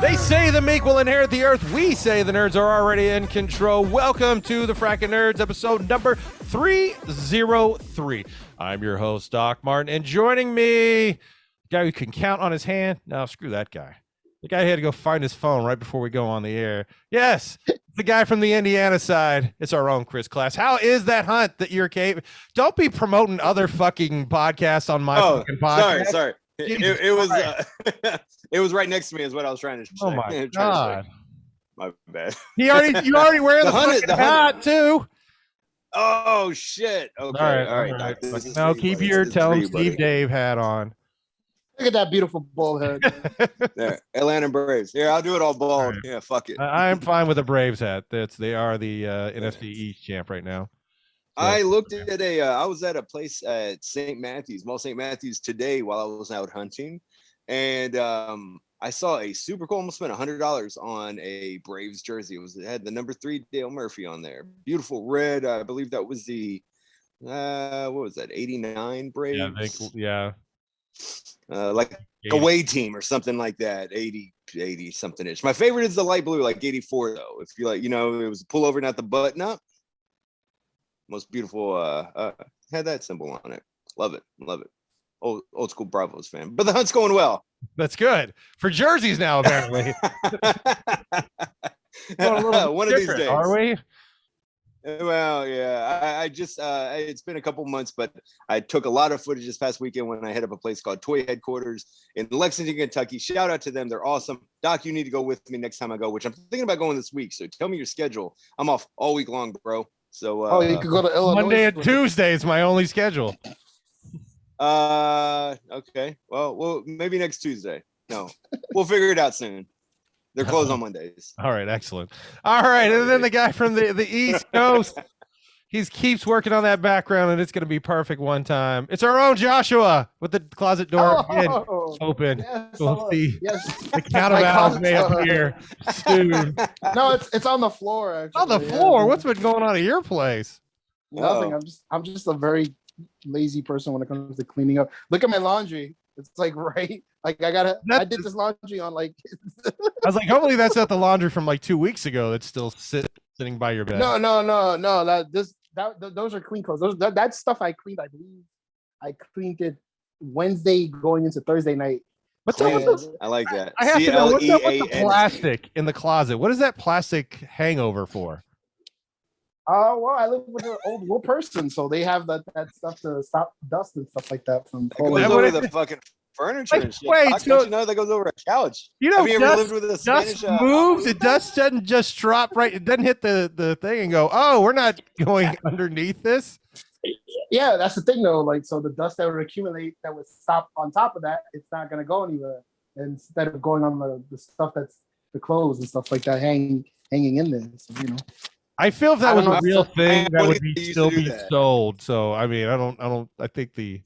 They say the meek will inherit the earth. We say the nerds are already in control. Welcome to the Frakkin Nerds, episode number 303. I'm your host, Doc Martin, and joining me, the guy who can count on his hand. No, screw that guy. The guy who had to go find his phone right before we go on the air. Yes, the guy from the Indiana side. It's our own Chris Class. How is that hunt that you're capable? Don't be promoting other fucking podcasts on my fucking podcast. Sorry. It was it was right next to me is what I was trying to say. Oh my God. My bad. You already wearing the fucking hat too. Oh shit. Okay. All right. No, keep your Tell 'em Steve Dave hat on. Look at that beautiful bald head. There, Atlanta Braves. Yeah, I'll do it all bald. Right. Yeah, fuck it. I am fine with the Braves hat. They are the NFC East champ right now. So, I looked at I was at a place at St. Matthews, Mall St. Matthews today while I was out hunting. And I saw a super cool, almost spent $100 on a Braves jersey. It had the number 3 Dale Murphy on there. Beautiful red. I believe that was the, what was that, 89 Braves? Yeah. Like 80. Away team or something like that, 80 something ish. My favorite is the light blue, like 84 though. If you like, it was a pullover, not the button up. Most beautiful, had that symbol on it. Love it. Old school Bravos fan. But the hunt's going well. That's good for jerseys now, apparently. One of these days, are we? Well, yeah. I just it's been a couple months, but I took a lot of footage this past weekend when I hit up a place called Toy Headquarters in Lexington, Kentucky. Shout out to them. They're awesome. Doc, you need to go with me next time I go, which I'm thinking about going this week. So tell me your schedule. I'm off all week long, bro. So you could go to Illinois. Monday and Tuesday is my only schedule. Okay. Well, maybe next Tuesday. No, we'll figure it out soon. They're closed on Mondays. All right, excellent. All right, and then the guy from the East Coast, he keeps working on that background, and it's going to be perfect one time. It's our own Joshua with the closet door again open. Yes, we'll see. Yes. The count of owls may appear soon. No, it's on the floor. Actually. On the floor. Yeah. What's been going on at your place? Nothing. I'm just a very lazy person when it comes to cleaning up. Look at my laundry. It's like right. Like I did this laundry on like. I was like, hopefully that's not the laundry from like 2 weeks ago that's still sitting by your bed. No. Those are clean clothes. That stuff I cleaned. I believe I cleaned it Wednesday going into Thursday night. What's up with this? I like that. I have to know what's up with the plastic in the closet. What is that plastic hangover for? Well, I live with an old person, so they have that stuff to stop dust and stuff like that from falling over the fucking furniture and shit. Wait, so that goes over a couch. Have you ever lived with a Spanish? Dust moves. It dust doesn't just drop right. It doesn't hit the thing and go. Oh, we're not going underneath this. Yeah, that's the thing though. Like, so the dust that would accumulate that would stop on top of that, it's not gonna go anywhere. And instead of going on the stuff that's the clothes and stuff like that hanging in there. So, I feel if that was a real thing, that would still be sold. So I mean, I think the.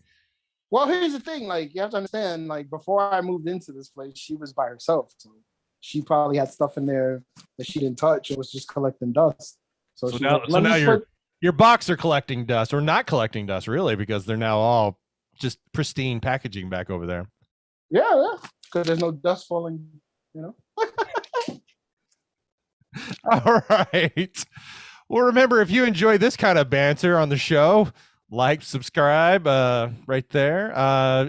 Well, here's the thing. Like, you have to understand. Like, before I moved into this place, she was by herself, so she probably had stuff in there that she didn't touch. It was just collecting dust. So now your box are collecting dust, or not collecting dust, really, because they're now all just pristine packaging back over there. Yeah, because there's no dust falling. All right. Well, remember, if you enjoy this kind of banter on the show, like, subscribe right there.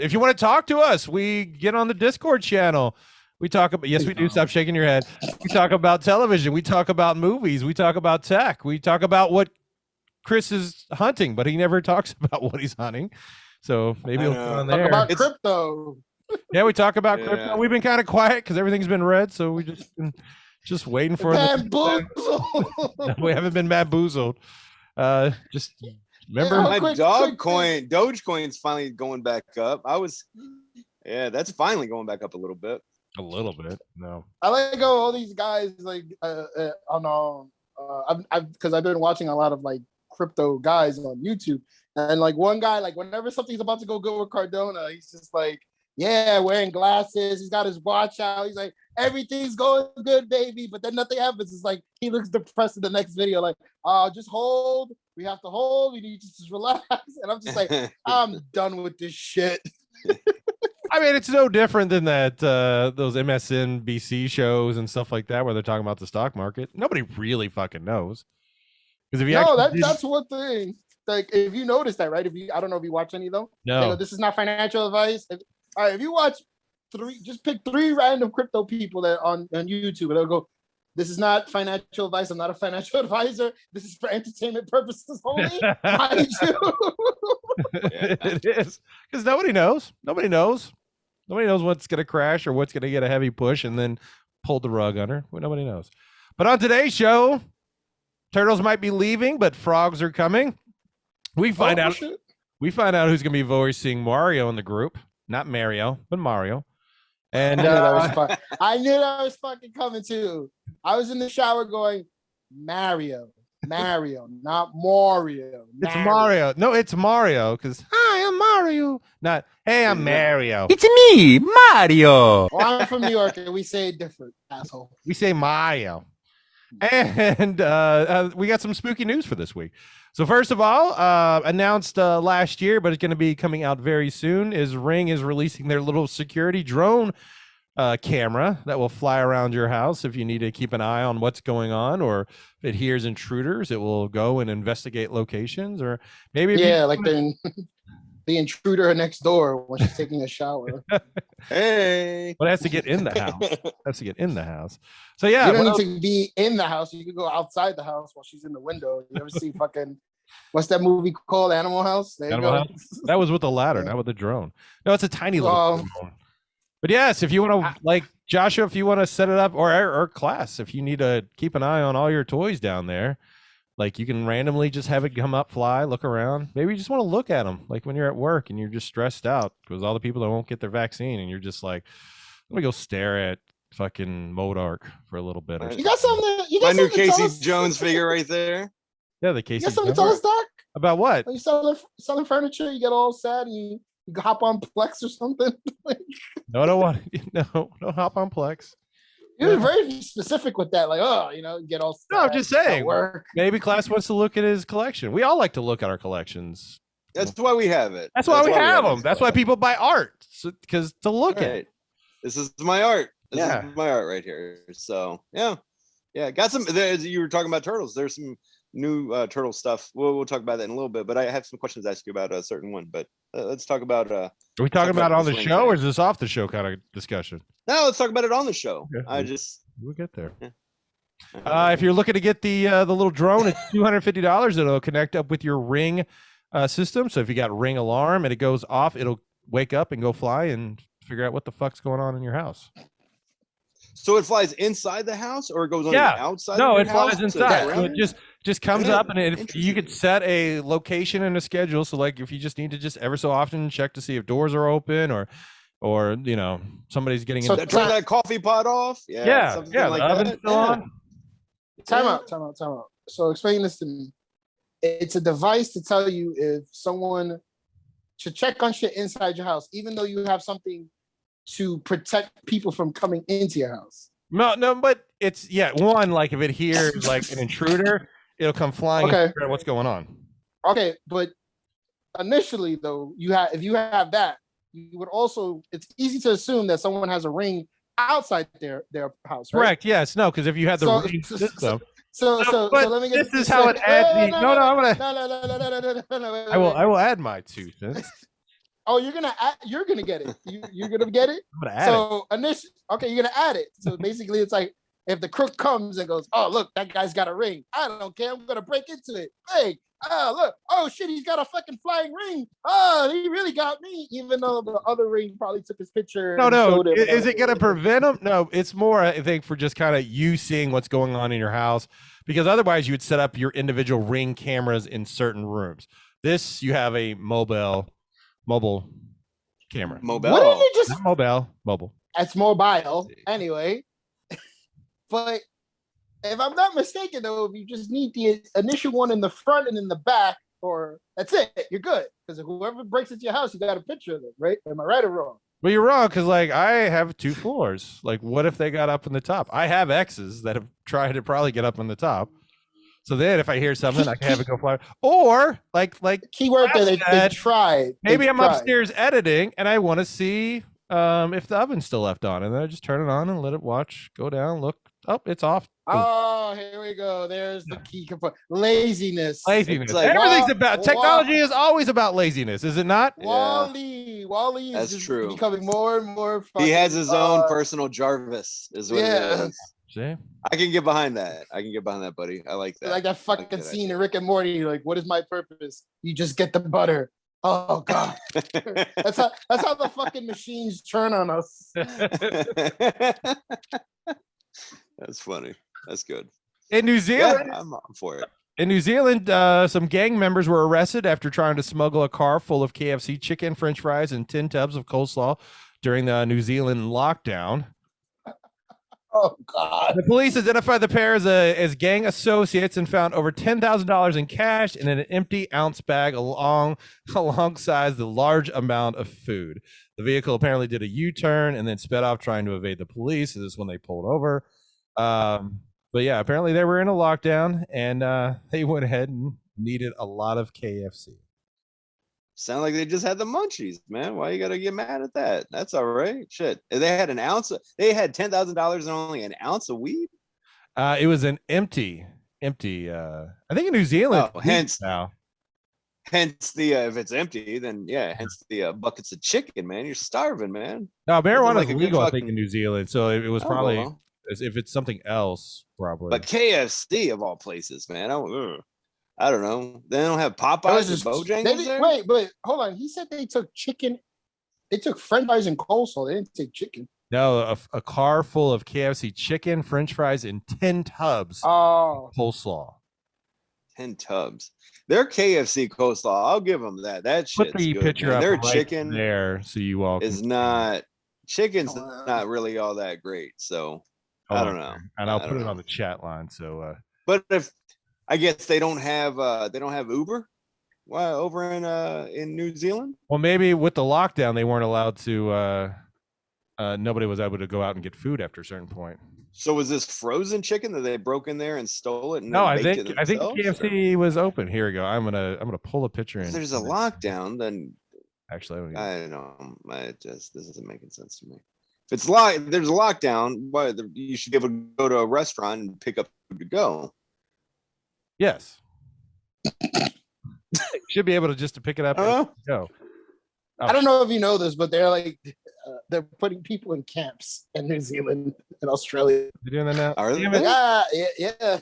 If you want to talk to us, we get on the Discord channel. We talk about, yes, we do. Stop shaking your head. We talk about television. We talk about movies. We talk about tech. We talk about what Chris is hunting, but he never talks about what he's hunting. So maybe we'll put on there. Talk about crypto. Yeah, we talk about crypto. We've been kind of quiet because everything's been red, so we just waiting for bamboozled. We haven't been bamboozled. Just remember my Dogecoin's finally going back up. That's finally going back up a little bit. A little bit. No. I like how all these guys like because I've been watching a lot of like crypto guys on YouTube, and like one guy, like whenever something's about to go good with Cardona, he's just like, yeah, wearing glasses. He's got his watch out. He's like, everything's going good, baby. But then nothing happens. It's like he looks depressed in the next video. Like, just hold. We have to hold. We need to just relax. And I'm just like, I'm done with this shit. I mean, it's no different than that those MSNBC shows and stuff like that where they're talking about the stock market. Nobody really fucking knows. Because if you No, actually that's one thing. Like, if you notice that, right? I don't know if you watch any of them. No. They go, this is not financial advice. All right, if you watch just pick 3 random crypto people that on YouTube, and they'll go, this is not financial advice. I'm not a financial advisor. This is for entertainment purposes only. Mind you. It is. Because nobody knows. Nobody knows what's going to crash or what's going to get a heavy push and then pull the rug under. Well, nobody knows. But on today's show, turtles might be leaving, but frogs are coming. We find out who's going to be voicing Mario in the group. Not Mario, but Mario. And I knew that was fucking coming too. I was in the shower going, Mario, not Mario. It's Mario. No, it's Mario. Because hi, I'm Mario. Not hey, I'm Mario. It's me, Mario. Well, I'm from New York and we say it different, asshole. We say Mario. And we got some spooky news for this week. So first of all, announced last year, but it's going to be coming out very soon, is Ring is releasing their little security drone camera that will fly around your house if you need to keep an eye on what's going on, or if it hears intruders, it will go and investigate locations, or maybe like the intruder next door when she's taking a shower. Hey, but it has to get in the house. So yeah, you don't need to be in the house. You can go outside the house while she's in the window. You ever see fucking what's that movie called? Animal House. There you go. House? That was with the ladder, not with the drone. No, it's a tiny little drone. But yes, if you want to, like Joshua, if you want to set it up, or class, if you need to keep an eye on all your toys down there, like you can randomly just have it come up, fly, look around. Maybe you just want to look at them, like when you're at work and you're just stressed out because all the people that won't get their vaccine, and you're just like, let me go stare at fucking Modark for a little bit. You got something? My new Casey Jones figure right there. Yeah, the Casey. You got something to tell us, Doc? About what? Are you selling furniture? You get all sad and you hop on Plex or something? No, I don't want. No, don't hop on Plex. You're very specific with that, like, get all. No, I'm just saying. Maybe class wants to look at his collection. We all like to look at our collections. That's why we have it. That's why we have them. That's why people buy art, because to look at it. This is my art. This is my art right here. So yeah. Got some. You were talking about turtles. There's some new turtle stuff. We'll talk about that in a little bit. But I have some questions to ask you about a certain one. But let's talk about. Are we talking about on the show, or is this off the show kind of discussion? No, let's talk about it on the show. Okay. We'll get there. Yeah. If you're looking to get the little drone, it's $250. It'll connect up with your Ring system. So if you got Ring alarm and it goes off, it'll wake up and go fly and figure out what the fuck's going on in your house. So it flies inside the house, or it goes on the outside? No, of it flies house inside. So it just comes up, and if you could set a location and a schedule. So like if you just need to just ever so often check to see if doors are open, or somebody's getting in. Turn that coffee pot off. Something like the oven's still on. Time out. So explain this to me. It's a device to tell you if someone should check on shit inside your house, even though you have something to protect people from coming into your house. No, but it's one, like if it hears like an intruder, it'll come flying and figure out what's going on. Okay, but initially though, if you have that, you would also, it's easy to assume that someone has a Ring outside their house, right? Correct. Yes. No, because if you had the Ring system. So let me get this is how it adds the. No, I'm gonna. I will add my 2 cents. Oh, you're gonna get it. You're gonna get it. I'm gonna add it. You're gonna add it. So basically, it's like if the crook comes and goes, "Oh, look, that guy's got a ring. I don't care. I'm gonna break into it. Hey, look. Oh shit, he's got a fucking flying ring. Oh, he really got me. Even though the other ring probably took his picture. No. Is it gonna prevent him? No, it's more, I think, for just kind of you seeing what's going on in your house, because otherwise you would set up your individual Ring cameras in certain rooms. This, you have a mobile camera. Mobile. What did you just? Not mobile. It's mobile anyway. But if I'm not mistaken, though, if you just need the initial one in the front and in the back, or that's it, you're good. Because whoever breaks into your house, you got a picture of them, right? Am I right or wrong? Well, you're wrong, because like I have 2 floors. Like, what if they got up in the top? I have exes that have tried to probably get up on the top. So then if I hear something, I can have it go fly. Or like keyword that they tried. Maybe I'm upstairs editing and I want to see if the oven's still left on, and then I just turn it on and let it watch, go down, look. Oh, it's off. Boom. Oh, here we go. There's the key component. Laziness. Laziness. It's like, Everything's about technology is always about laziness, is it not? Wally is just true. becoming more and more fucking, He has his own personal Jarvis, is what it is. See? I can get behind that. Buddy. I like that. Like that fucking scene in Rick and Morty. Like, what is my purpose? You just get the butter. Oh god, that's how the fucking machines turn on us. That's funny. That's good. In New Zealand, Yeah, I'm for it. In New Zealand, some gang members were arrested after trying to smuggle a car full of KFC chicken, French fries, and 10 tubs of coleslaw during the New Zealand lockdown. Oh God! The police identified the pair as gang associates and found over $10,000 in cash in an empty ounce bag alongside the large amount of food. The vehicle apparently did a U-turn and then sped off trying to evade the police. This is when they pulled over. But yeah, apparently they were in a lockdown and they went ahead and needed a lot of KFC. Sound like they just had the munchies, man. Why you gotta get mad at that? That's all right. Shit. They had they had $10,000 and only an ounce of weed. It was an empty. I think in New Zealand. Oh, hence the if it's empty, then yeah, hence the buckets of chicken, man. You're starving, man. No, marijuana like is a good legal, I fucking- think, in New Zealand. So it was probably well. if it's something else, probably. But KFC of all places, man. I don't know. They don't have Popeyes and Bojangles there? Wait, but hold on. He said they took chicken. They took French fries and coleslaw. They didn't take chicken. No, a car full of KFC chicken, French fries, and 10 tubs of coleslaw. 10 tubs. Their KFC coleslaw, I'll give them that. That shit's Put the good, picture man. up Their right chicken there so you all is can not chicken's not really all that great. So I don't know. And I'll put it on the chat line. So but if I guess they don't have Uber over in New Zealand. Well, maybe with the lockdown they weren't allowed to nobody was able to go out and get food after a certain point. So was this frozen chicken that they broke in there and stole it? And No, then I baked think it KFC was open. Here we go. I'm gonna pull a picture in. If there's a lockdown, then actually I don't know. This isn't making sense to me. If it's there's a lockdown, why you should be able to go to a restaurant and pick up food to go. Yes. Should be able to just to pick it up and go. Oh, I don't know if you know this, but they're like they're putting people in camps in New Zealand and Australia. They're doing that now. Are they? Yeah.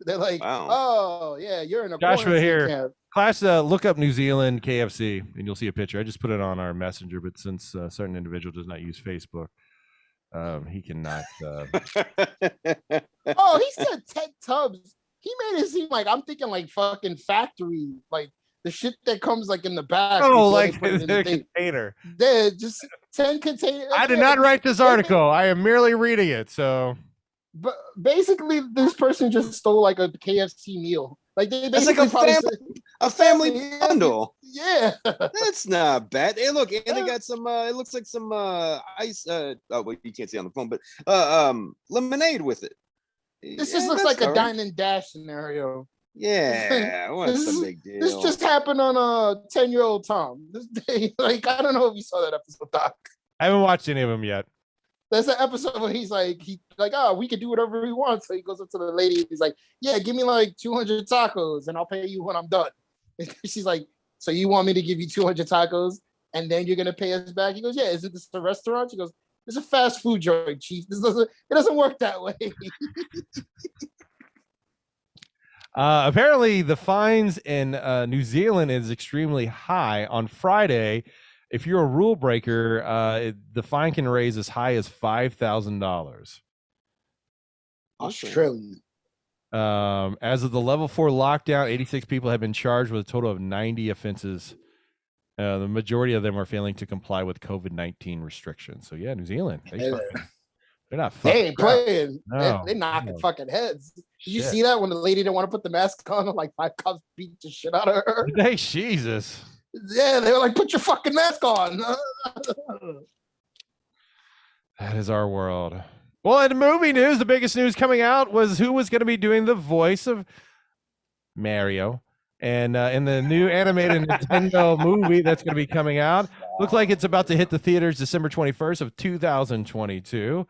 They're like, wow. Oh yeah, you're in a Joshua here. camp. Class, look up New Zealand KFC and you'll see a picture. I just put it on our messenger, but since a certain individual does not use Facebook, he cannot. Oh, he said 10 tubs. He made it seem like I'm thinking like fucking factory, like the shit that comes like in the back. Oh, like the container. They're just 10 containers. I did not write this article. I am merely reading it. So, but basically, this person just stole like a KFC meal. Like they That's like basically a family bundle. Yeah, that's not bad. Hey, look, and they got some. It looks like some ice. Oh, well, you can't see on the phone, but lemonade with it. This just looks like a dine and dash scenario. Yeah, what's the big deal? This just happened on a 10-year-old Tom. This day, like I don't know if you saw that episode, Doc. I haven't watched any of them yet. There's an episode where he's like, we can do whatever we want. So he goes up to the lady. He's like, yeah, give me like 200 tacos and I'll pay you when I'm done. And she's like, so you want me to give you 200 tacos and then you're going to pay us back? He goes, yeah, isn't this a restaurant? She goes, it's a fast food joint, chief. It doesn't work that way. Apparently the fines in New Zealand is extremely high. On Friday, if you're a rule breaker, the fine can raise as high as $5,000. Australian. As of the level 4 lockdown, 86 people have been charged with a total of 90 offenses. The majority of them are failing to comply with COVID-19 restrictions. So yeah, New Zealand, they're not fucking. They ain't playing. No, they knocking fucking heads. Did you Shit. see that when the lady didn't want to put the mask on? Like 5 cops beat the shit out of her. Hey, Jesus. Yeah, they were like, put your fucking mask on. That is our world. Well, in movie news, the biggest news coming out was who was going to be doing the voice of Mario. And in the new animated Nintendo movie that's going to be coming out, Looks like it's about to hit the theaters December 21st of 2022.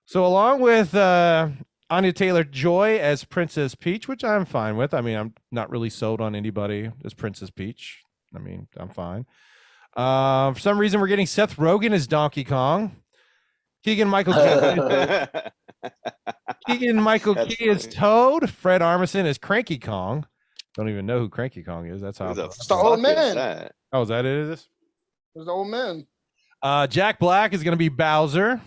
So along with Anya Taylor-Joy as Princess Peach, which I'm fine with. I mean, I'm not really sold on anybody as Princess Peach. I mean, I'm fine. For some reason, we're getting Seth Rogen as Donkey Kong. Keegan-Michael Key as Toad. Fred Armisen as Cranky Kong. Don't even know who Cranky Kong is. That's how. It's the old man. Oh, is that it? Is It's the old man. Jack Black is going to be Bowser.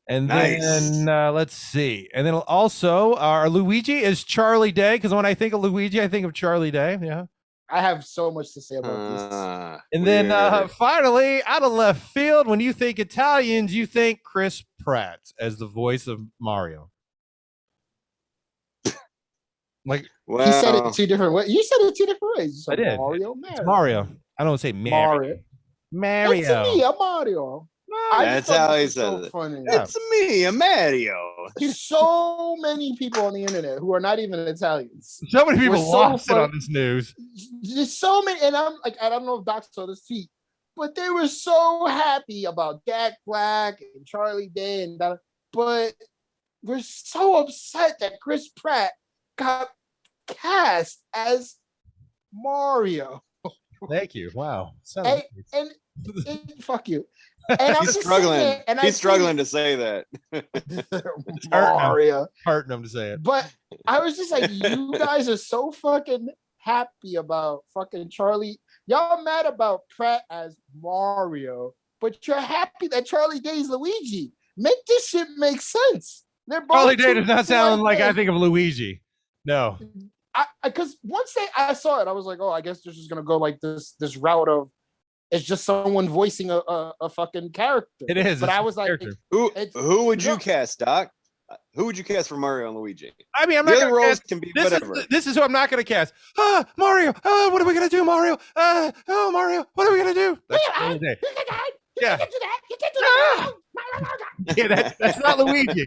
And then let's see. And then also our Luigi is Charlie Day. Because when I think of Luigi, I think of Charlie Day. Yeah. I have so much to say about this. And then finally, out of left field, when you think Italians, you think Chris Pratt as the voice of Mario. Like he said it 2 different ways. You said it 2 different ways. I did. Mario. It's Mario. I don't say Mario. Mario. It's me, a Mario. That's how he says it. Funny. It's me, a Mario. There's so many people on the internet who are not even Italians. So many people lost it on this news. There's so many, and I'm like, I don't know if Doc saw this tweet, but they were so happy about Jack Black and Charlie Day and that, but we're so upset that Chris Pratt got cast as Mario. Thank you. Wow. And fuck you. And he's struggling. He's struggling to say that. Mario. Hurting him to say it. But I was just like, you guys are so fucking happy about fucking Charlie. Y'all mad about Pratt as Mario, but you're happy that Charlie Day's Luigi. Make this shit make sense. They're both Charlie Day does not sound like I think of Luigi. No. Because once I saw it, I was like, oh, I guess they're just gonna go like this route of it's just someone voicing a fucking character. It is. But I was like, who would you cast, Doc? Who would you cast for Mario and Luigi? I mean, I'm the not other gonna roles cast, can be this whatever. This is who I'm not going to cast. Mario. What are we going to do, Mario? Oh, Mario. What are we going to do? That's Charlie Day. Yeah. Yeah, that's not Luigi.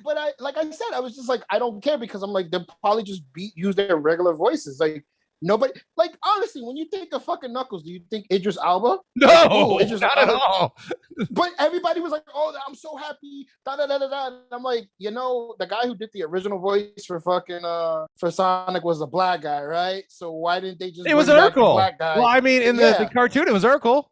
But I like I said, I was just like, I don't care because I'm like, they'll probably just use their regular voices. Like nobody, like honestly, when you think of fucking Knuckles, do you think Idris Elba? No, like, Idris not Elba. at all. But everybody was like, oh, I'm so happy. Da, da, da, da, da. And I'm like, you know, the guy who did the original voice for fucking for Sonic was a black guy, right? So why didn't they just it was bring back the Urkel. black guy? Well, I mean, in the cartoon, it was Urkel.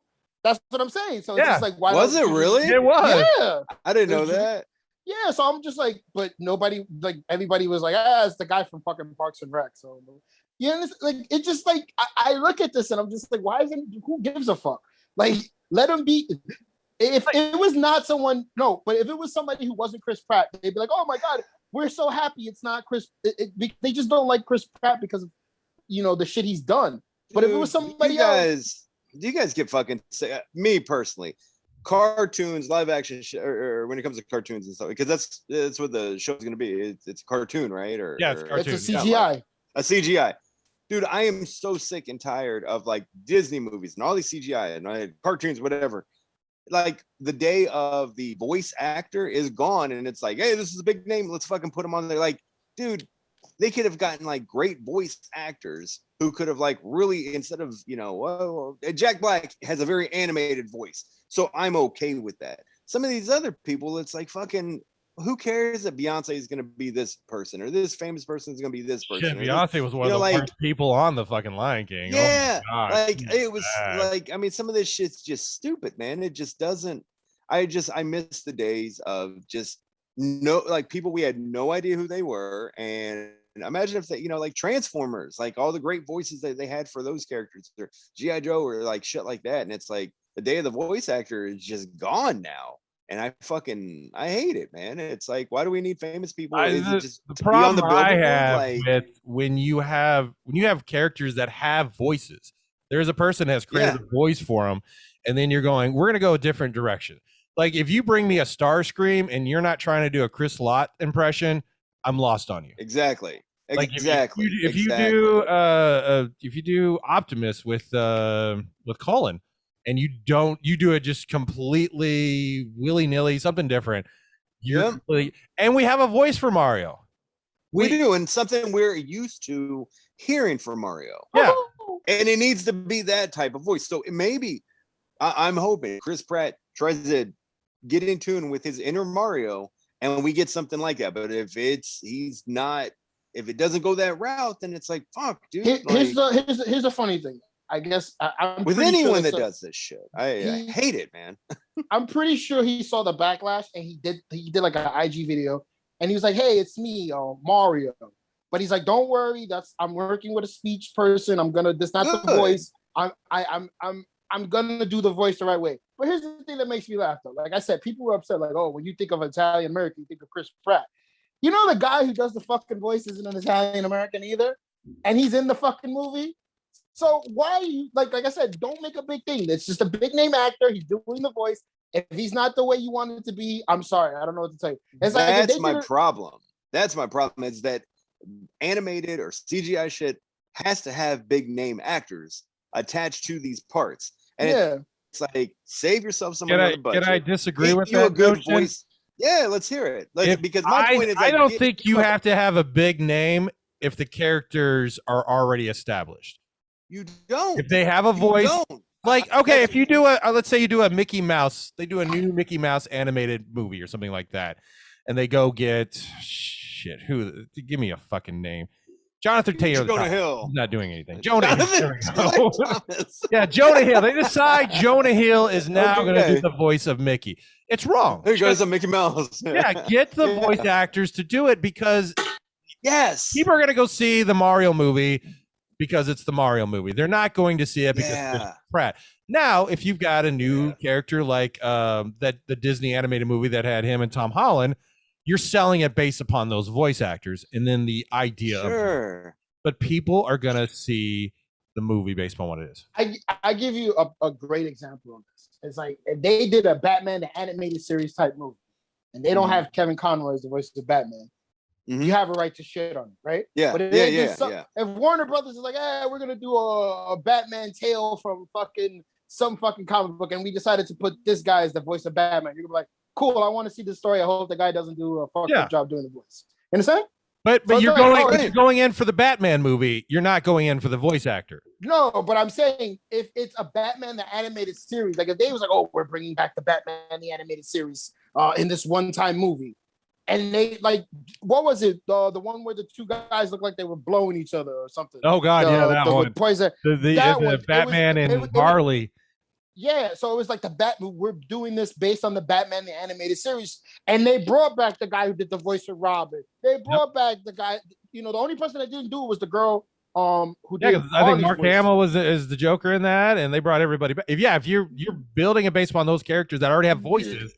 That's what I'm saying. So it's just like, why was it really? It was. Yeah. I didn't know that. Yeah, so I'm just like, but nobody, like, everybody was like, it's the guy from fucking Parks and Rec. So, yeah, like, it just like, I look at this and I'm just like, why isn't, who gives a fuck? Like, let him be. If it was not someone, no, but if it was somebody who wasn't Chris Pratt, they'd be like, oh my God, we're so happy it's not Chris. They just don't like Chris Pratt because of, you know, the shit he's done. But if it was somebody else. Do you guys get fucking, me personally, cartoons, live action, or when it comes to cartoons and stuff, because that's what the show's going to be. It's a cartoon, right? Or yeah, it's a cartoon. It's a CGI. A CGI. Dude, I am so sick and tired of like Disney movies and all these CGI and cartoons, whatever. Like the day of the voice actor is gone, and it's like, hey, this is a big name. Let's fucking put him on there. Like, dude, they could have gotten like great voice actors who could have like really, instead of, you know, Jack Black has a very animated voice. So I'm okay with that. Some of these other people, it's like fucking, who cares that Beyonce is going to be this person or this famous person is going to be this person? Shit, Beyonce was one of the worst people on the fucking Lion King. Yeah, oh like it was like, I mean, some of this shit's just stupid, man. It just doesn't. I miss the days of just like people we had no idea who they were. And imagine if they, you know, like Transformers, like all the great voices that they had for those characters, or G.I. Joe or like shit like that. And it's like the day of the voice actor is just gone now. And I hate it, man. It's like, why do we need famous people? The problem I have with when you have characters that have voices, there's a person that has created a voice for them, and then you're going, we're gonna go a different direction. Like if you bring me a Starscream and you're not trying to do a Chris Lott impression, I'm lost on you. Exactly. Like exactly. If you do Optimus with Colin, and you do it just completely willy-nilly, something different. And we have a voice for Mario. We do, and something we're used to hearing from Mario. Yeah. And it needs to be that type of voice. So maybe I'm hoping Chris Pratt tries to get in tune with his inner Mario, and we get something like that. But if if it doesn't go that route, then it's like, fuck, dude. Here's the funny thing. I guess I'm with pretty anyone sure that does this shit, I hate it, man. I'm pretty sure he saw the backlash, and he did like an IG video, and he was like, "Hey, it's me, Mario." But he's like, "Don't worry, I'm working with a speech person. I'm gonna this not Good. the voice. I'm gonna do the voice the right way." But here's the thing that makes me laugh though. Like I said, people were upset, like, "Oh, when you think of Italian American, you think of Chris Pratt." You know, the guy who does the fucking voice isn't an Italian American either, and he's in the fucking movie. So why you like I said, don't make a big thing. It's just a big name actor. He's doing the voice. If he's not the way you want it to be, I'm sorry. I don't know what to tell you. It's That's my problem. That's my problem. Is that animated or CGI shit has to have big name actors attached to these parts. And it's like, save yourself some other budget. Can I disagree with you that a good notion? voice. Yeah, let's hear it. Because my point is, I don't think you have to have a big name if the characters are already established. You don't. If they have a voice, like, okay, if you do let's say you do a Mickey Mouse, they do a new Mickey Mouse animated movie or something like that, and they go get give me a fucking name. Jonathan Taylor. Jonah Hill. He's not doing anything. Jonah Hill. Yeah, Jonah Hill. They decide Jonah Hill is now going to do the voice of Mickey. It's wrong. There goes a Mickey Mouse. Yeah, get the voice actors to do it because people are going to go see the Mario movie because it's the Mario movie. They're not going to see it because it's Pratt. Now, if you've got a new character like the Disney animated movie that had him and Tom Holland, you're selling it based upon those voice actors and then the idea of it. But people are going to see the movie based upon what it is. I give you a great example of this. It's like if they did a Batman the animated series type movie and they don't have Kevin Conroy as the voice of Batman, you have a right to shit on it, right? Yeah. But if Warner Brothers is like, we're gonna do a Batman tale from some fucking comic book, and we decided to put this guy as the voice of Batman, you're gonna be like, cool, I want to see the story. I hope the guy doesn't do a fucked up job doing the voice. You understand? But you're going in for the Batman movie. You're not going in for the voice actor. No, but I'm saying if it's a Batman the animated series, like if they was like, oh, we're bringing back the Batman the animated series in this one-time movie. And they like, what was it? The one where the two guys looked like they were blowing each other or something. Oh God, that one. Poison. The Batman and Harley. Yeah, so it was like we're doing this based on the Batman the animated series, and they brought back the guy who did the voice of Robin. They brought back the guy. You know, the only person that didn't do it was the girl who did. I think Mark Hamill is the Joker in that, and they brought everybody back. If you're building it based upon those characters that already have voices,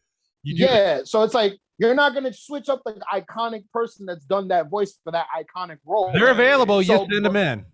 so it's like you're not going to switch up the iconic person that's done that voice for that iconic role. They're available. You send them in.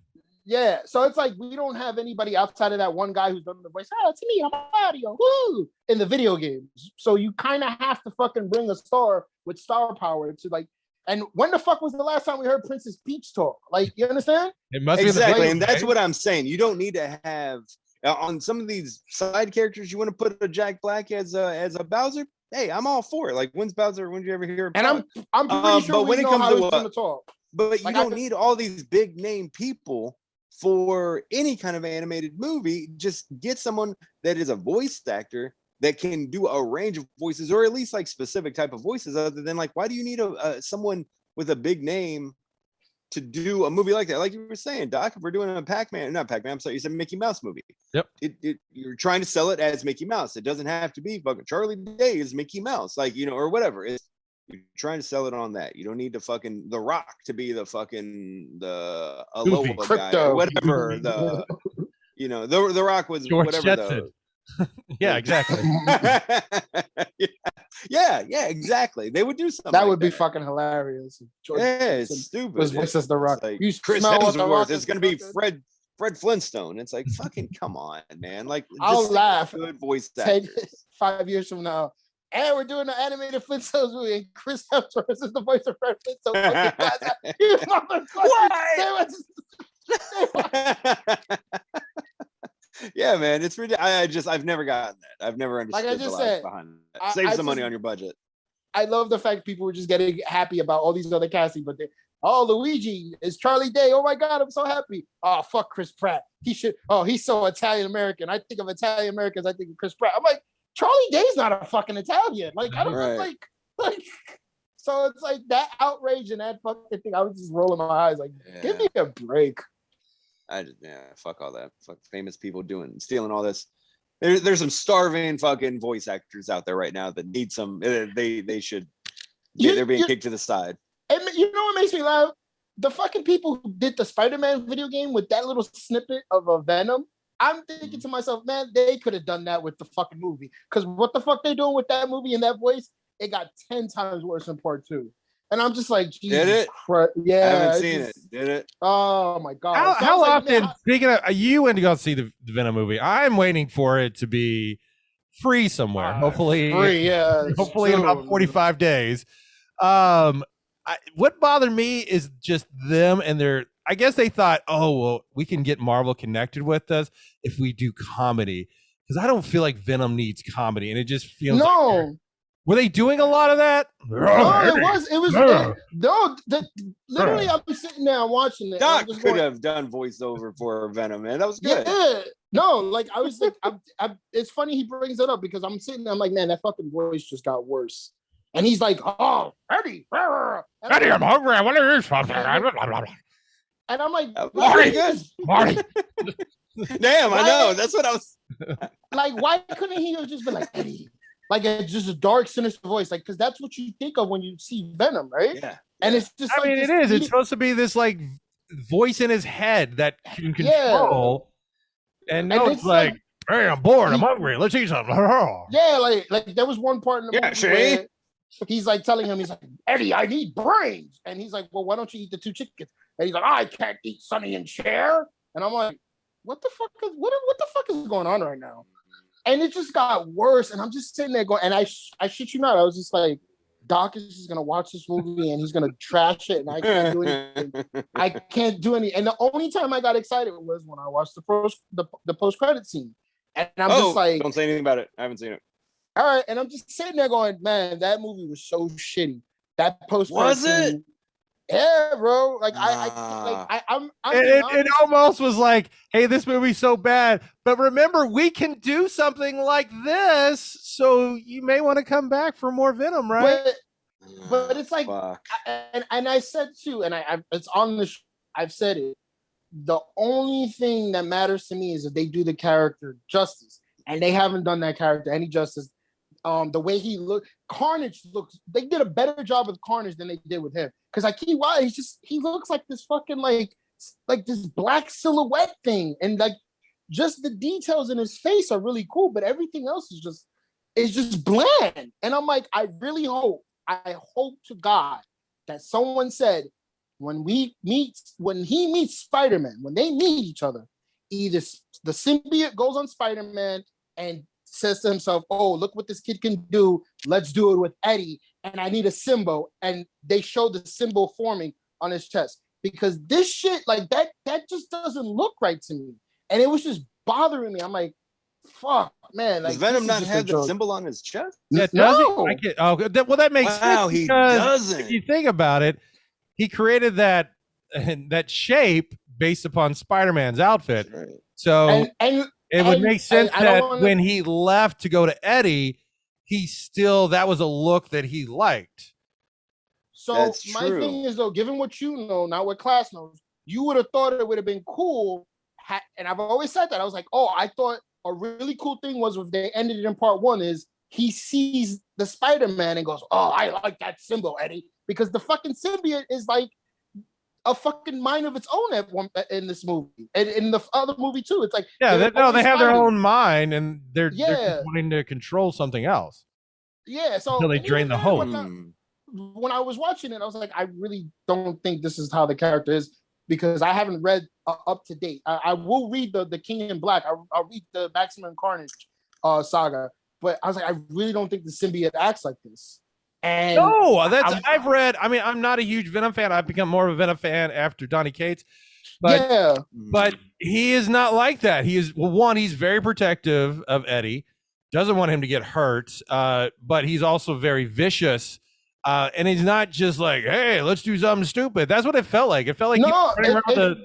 Yeah, so it's like we don't have anybody outside of that one guy who's done the voice. Oh, it's me, I'm Mario, woo, in the video games. So you kind of have to fucking bring a star with star power to like. And when the fuck was the last time we heard Princess Peach talk? Like, you understand? It must exactly, be and that's what I'm saying. You don't need to have on some of these side characters. You want to put a Jack Black as a Bowser? Hey, I'm all for it. Like, when's Bowser? When did you ever hear him talk? And I'm pretty sure but when it comes to talk. But you don't need all these big name people for any kind of animated movie. Just get someone that is a voice actor that can do a range of voices, or at least like specific type of voices, other than like, why do you need someone with a big name to do a movie like that? Like you were saying, Doc, if we're doing a not Pac-Man, I'm sorry, you said Mickey Mouse movie. Yep. You're trying to sell it as Mickey Mouse. It doesn't have to be fucking Charlie Day is Mickey Mouse, like, you know, or whatever. You're trying to sell it on that. You don't need to fucking The Rock to be the fucking the Aloha guy or whatever. The you know, the Rock was George whatever Jetson. Yeah, exactly. yeah, exactly. They would do something. That would be fucking hilarious. It's stupid. Was voices The Rock. Like, Chris Hemsworth is going to be Fred Flintstone. It's like, fucking come on, man. Like, I'll laugh. Good voice actor. 5 years from now. And we're doing the animated Flintstones movie, and Chris Hemsworth is the voice of Fred Flintstone. You yeah, man, it's ridiculous. I've never gotten that. I've never understood like I just the logic said, behind that. Save some money on your budget. I love the fact people were just getting happy about all these other casting, but Oh, Luigi is Charlie Day. Oh my God, I'm so happy. Oh, fuck Chris Pratt. He should. Oh, he's so Italian American. I think of Italian Americans. I think of Chris Pratt. I'm like, Charlie Day's not a fucking Italian. Like, I don't like. So it's like that outrage and that fucking thing. I was just rolling my eyes, like, give me a break. Fuck all that. Fuck famous people stealing all this. There's some starving fucking voice actors out there right now that need some. They're being kicked to the side. And you know what makes me laugh? The fucking people who did the Spider-Man video game with that little snippet of a Venom. I'm thinking to myself, man, they could have done that with the fucking movie. Because what the fuck they doing with that movie and that voice? It got 10 times worse in part 2. And I'm just like, Jesus did it? Christ. Yeah. I haven't seen it. Did it? Oh my God. How often, speaking of, you went to go see the Venom movie. I'm waiting for it to be free somewhere. Hopefully. Free, yeah. Hopefully in about 45 days. What bothered me is just them and their, I guess they thought, oh, well, we can get Marvel connected with us if we do comedy. Because I don't feel like Venom needs comedy. And it just feels like, were they doing a lot of that? No, it was literally I'm sitting there watching it. Doc could have done voiceover for Venom, man. That was good. Yeah. No, like I was like, it's funny he brings it up because I'm sitting there, I'm like, man, that fucking voice just got worse. And he's like, oh, Eddie. Eddie, I'm hungry. What are you? And I'm like, Marty. Damn, I know. That's what I was. Like, why couldn't he have just been like, Eddie? Like, it's just a dark, sinister voice. Like, because that's what you think of when you see Venom, right? Yeah. And it's just I mean, it is. It's supposed to be this, like, voice in his head that can control. Yeah. And now it's like, hey, I'm bored. I'm hungry. Let's eat something. Yeah, like there was one part in the movie where he's like telling him, he's like, Eddie, I need brains. And he's like, well, why don't you eat the 2 chickens? And he's like, I can't eat Sonny and Cher. And I'm like, what the fuck is going on right now? And it just got worse. And I'm just sitting there going, and I shit you not, I was just like, Doc is just gonna watch this movie and he's gonna trash it, and I can't do anything. I can't do any. And the only time I got excited was when I watched the post credit scene, and I'm just like, don't say anything about it. I haven't seen it. All right, and I'm just sitting there going, man, that movie was so shitty. That post credit scene. Yeah, bro. Like I'm it almost was like, hey, this movie's so bad, but remember, we can do something like this, so you may want to come back for more Venom, right? But it's like, and I said too, and it's on the I've said it. The only thing that matters to me is if they do the character justice, and they haven't done that character any justice. The way he looked, Carnage looks. They did a better job with Carnage than they did with him. Because like he looks like this fucking like this black silhouette thing, and like just the details in his face are really cool, but everything else is just bland. And I'm like, I hope to God that someone said when he meets Spider-Man, when they meet each other, either the symbiote goes on Spider-Man and says to himself, oh, look what this kid can do. Let's do it with Eddie. And I need a symbol. And they show the symbol forming on his chest. Because this shit, like that just doesn't look right to me. And it was just bothering me. I'm like, fuck, man. Like, does Venom not have the symbol on his chest? Yeah, no. That makes sense. Wow, he doesn't. If you think about it, he created that shape based upon Spider-Man's outfit. Right. So it would make sense that when he left to go to Eddie, that was a look that he liked. So my thing is, though, given what you know, not what class knows, you would have thought it would have been cool. And I've always said that. I was like, oh, I thought a really cool thing was if they ended it in part 1 is he sees the Spider-Man and goes, oh, I like that symbol, Eddie. Because the fucking symbiote is like a fucking mind of its own in this movie, and in the other movie too. It's like they have their own mind, and they're wanting to control something else. Yeah, so until they drain the hope. When I was watching it, I was like, I really don't think this is how the character is, because I haven't read up to date. I will read the King in Black. I'll read the Maximum Carnage saga, but I was like, I really don't think the symbiote acts like this. And no, I've read. I mean, I'm not a huge Venom fan. I've become more of a Venom fan after Donny Cates. But he is not like that. He is he's very protective of Eddie, doesn't want him to get hurt. But he's also very vicious And he's not just like, hey, let's do something stupid. That's what it felt like. It felt like he was running around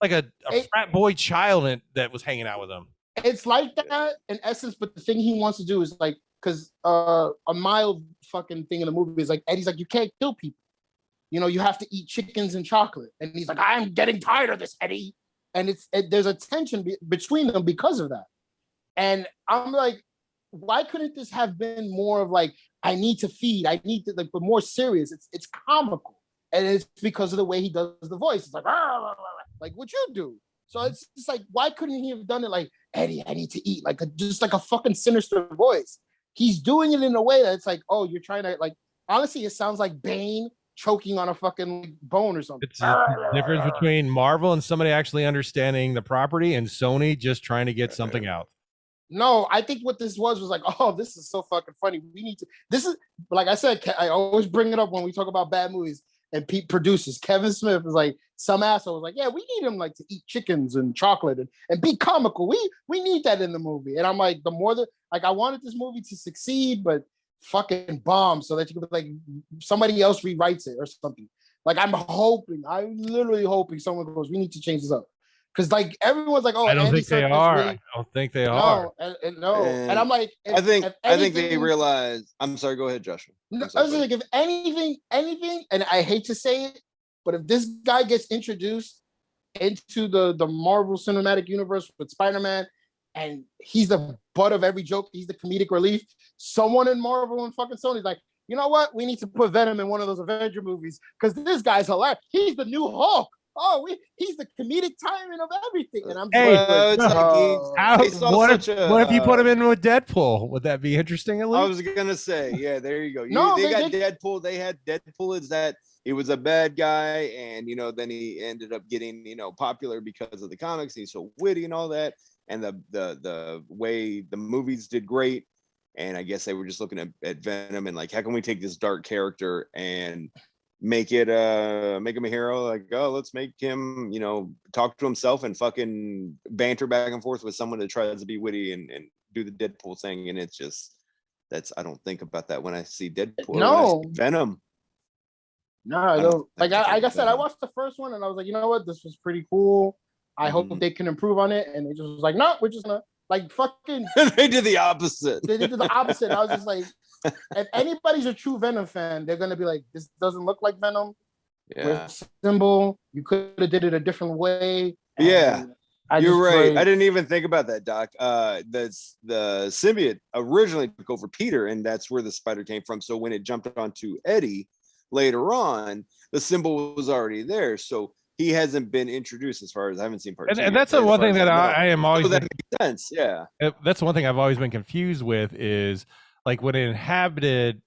with a frat boy child that was hanging out with him. It's like that in essence, but the thing he wants to do is like, because a mild fucking thing in the movie is like, Eddie's like, you can't kill people. You have to eat chickens and chocolate. And he's like, I'm getting tired of this, Eddie. And there's a tension between them because of that. And I'm like, why couldn't this have been more of like, I need to feed, I need to, like, but more serious. It's comical. And it's because of the way he does the voice. It's like, like what you do. So it's just like, why couldn't he have done it like, Eddie, I need to eat, like just like a fucking sinister voice. He's doing it in a way that it's like, oh, you're trying to, like, honestly, it sounds like Bane choking on a fucking bone or something. It's the difference between Marvel and somebody actually understanding the property and Sony just trying to get something out. No, I think what this was like, oh, this is so fucking funny. We need to, this is, like I said, I always bring it up when we talk about bad movies and Pete produces. Kevin Smith is like, some asshole was like, yeah, we need him like to eat chickens and chocolate and be comical. We need that in the movie. And I'm like, the more that, like, I wanted this movie to succeed, but fucking bomb so that you could, like, somebody else rewrites it or something. Like, I'm literally hoping someone goes, we need to change this up. Because, like, everyone's like, oh, I don't Andy think they Serkis are. really... I don't think they are. No. And I'm like, I think they realize. I'm sorry. Go ahead, Joshua. I was like, if anything, and I hate to say it, but if this guy gets introduced into the Marvel Cinematic Universe with Spider-Man, and he's the butt of every joke, he's the comedic relief, someone in Marvel and fucking Sony's like, you know what? We need to put Venom in one of those Avenger movies because this guy's hilarious. He's the new Hulk. Oh, he's the comedic timing of everything. And I'm what if you put him in with Deadpool? Would that be interesting? At least? I was gonna say, yeah, there you go. They got Deadpool. They had Deadpool as that he was a bad guy, and then he ended up getting popular because of the comics. He's so witty and all that, and the way the movies did great. And I guess they were just looking at Venom and like, how can we take this dark character and make him a hero? Like, oh, let's make him talk to himself and fucking banter back and forth with someone that tries to be witty and do the Deadpool thing. And it's just, I don't think about that when I see Deadpool. No, Venom. No, I don't. Like I said, I watched the first one and I was like, you know what, this was pretty cool. I hope they can improve on it. And they just was like, no, we're just gonna, like, fucking. They did the opposite. They did the opposite. I was just like, if anybody's a true Venom fan, they're gonna be like, this doesn't look like Venom. Yeah. Symbol. You could have did it a different way. Yeah. You're right. I didn't even think about that, Doc. That's the symbiote originally took over Peter, and that's where the spider came from. So when it jumped onto Eddie later on, the symbol was already there. So he hasn't been introduced as far as I haven't seen part two. And that's the one thing that I am always. So that makes sense. Yeah. That's one thing I've always been confused with is like when it inhabited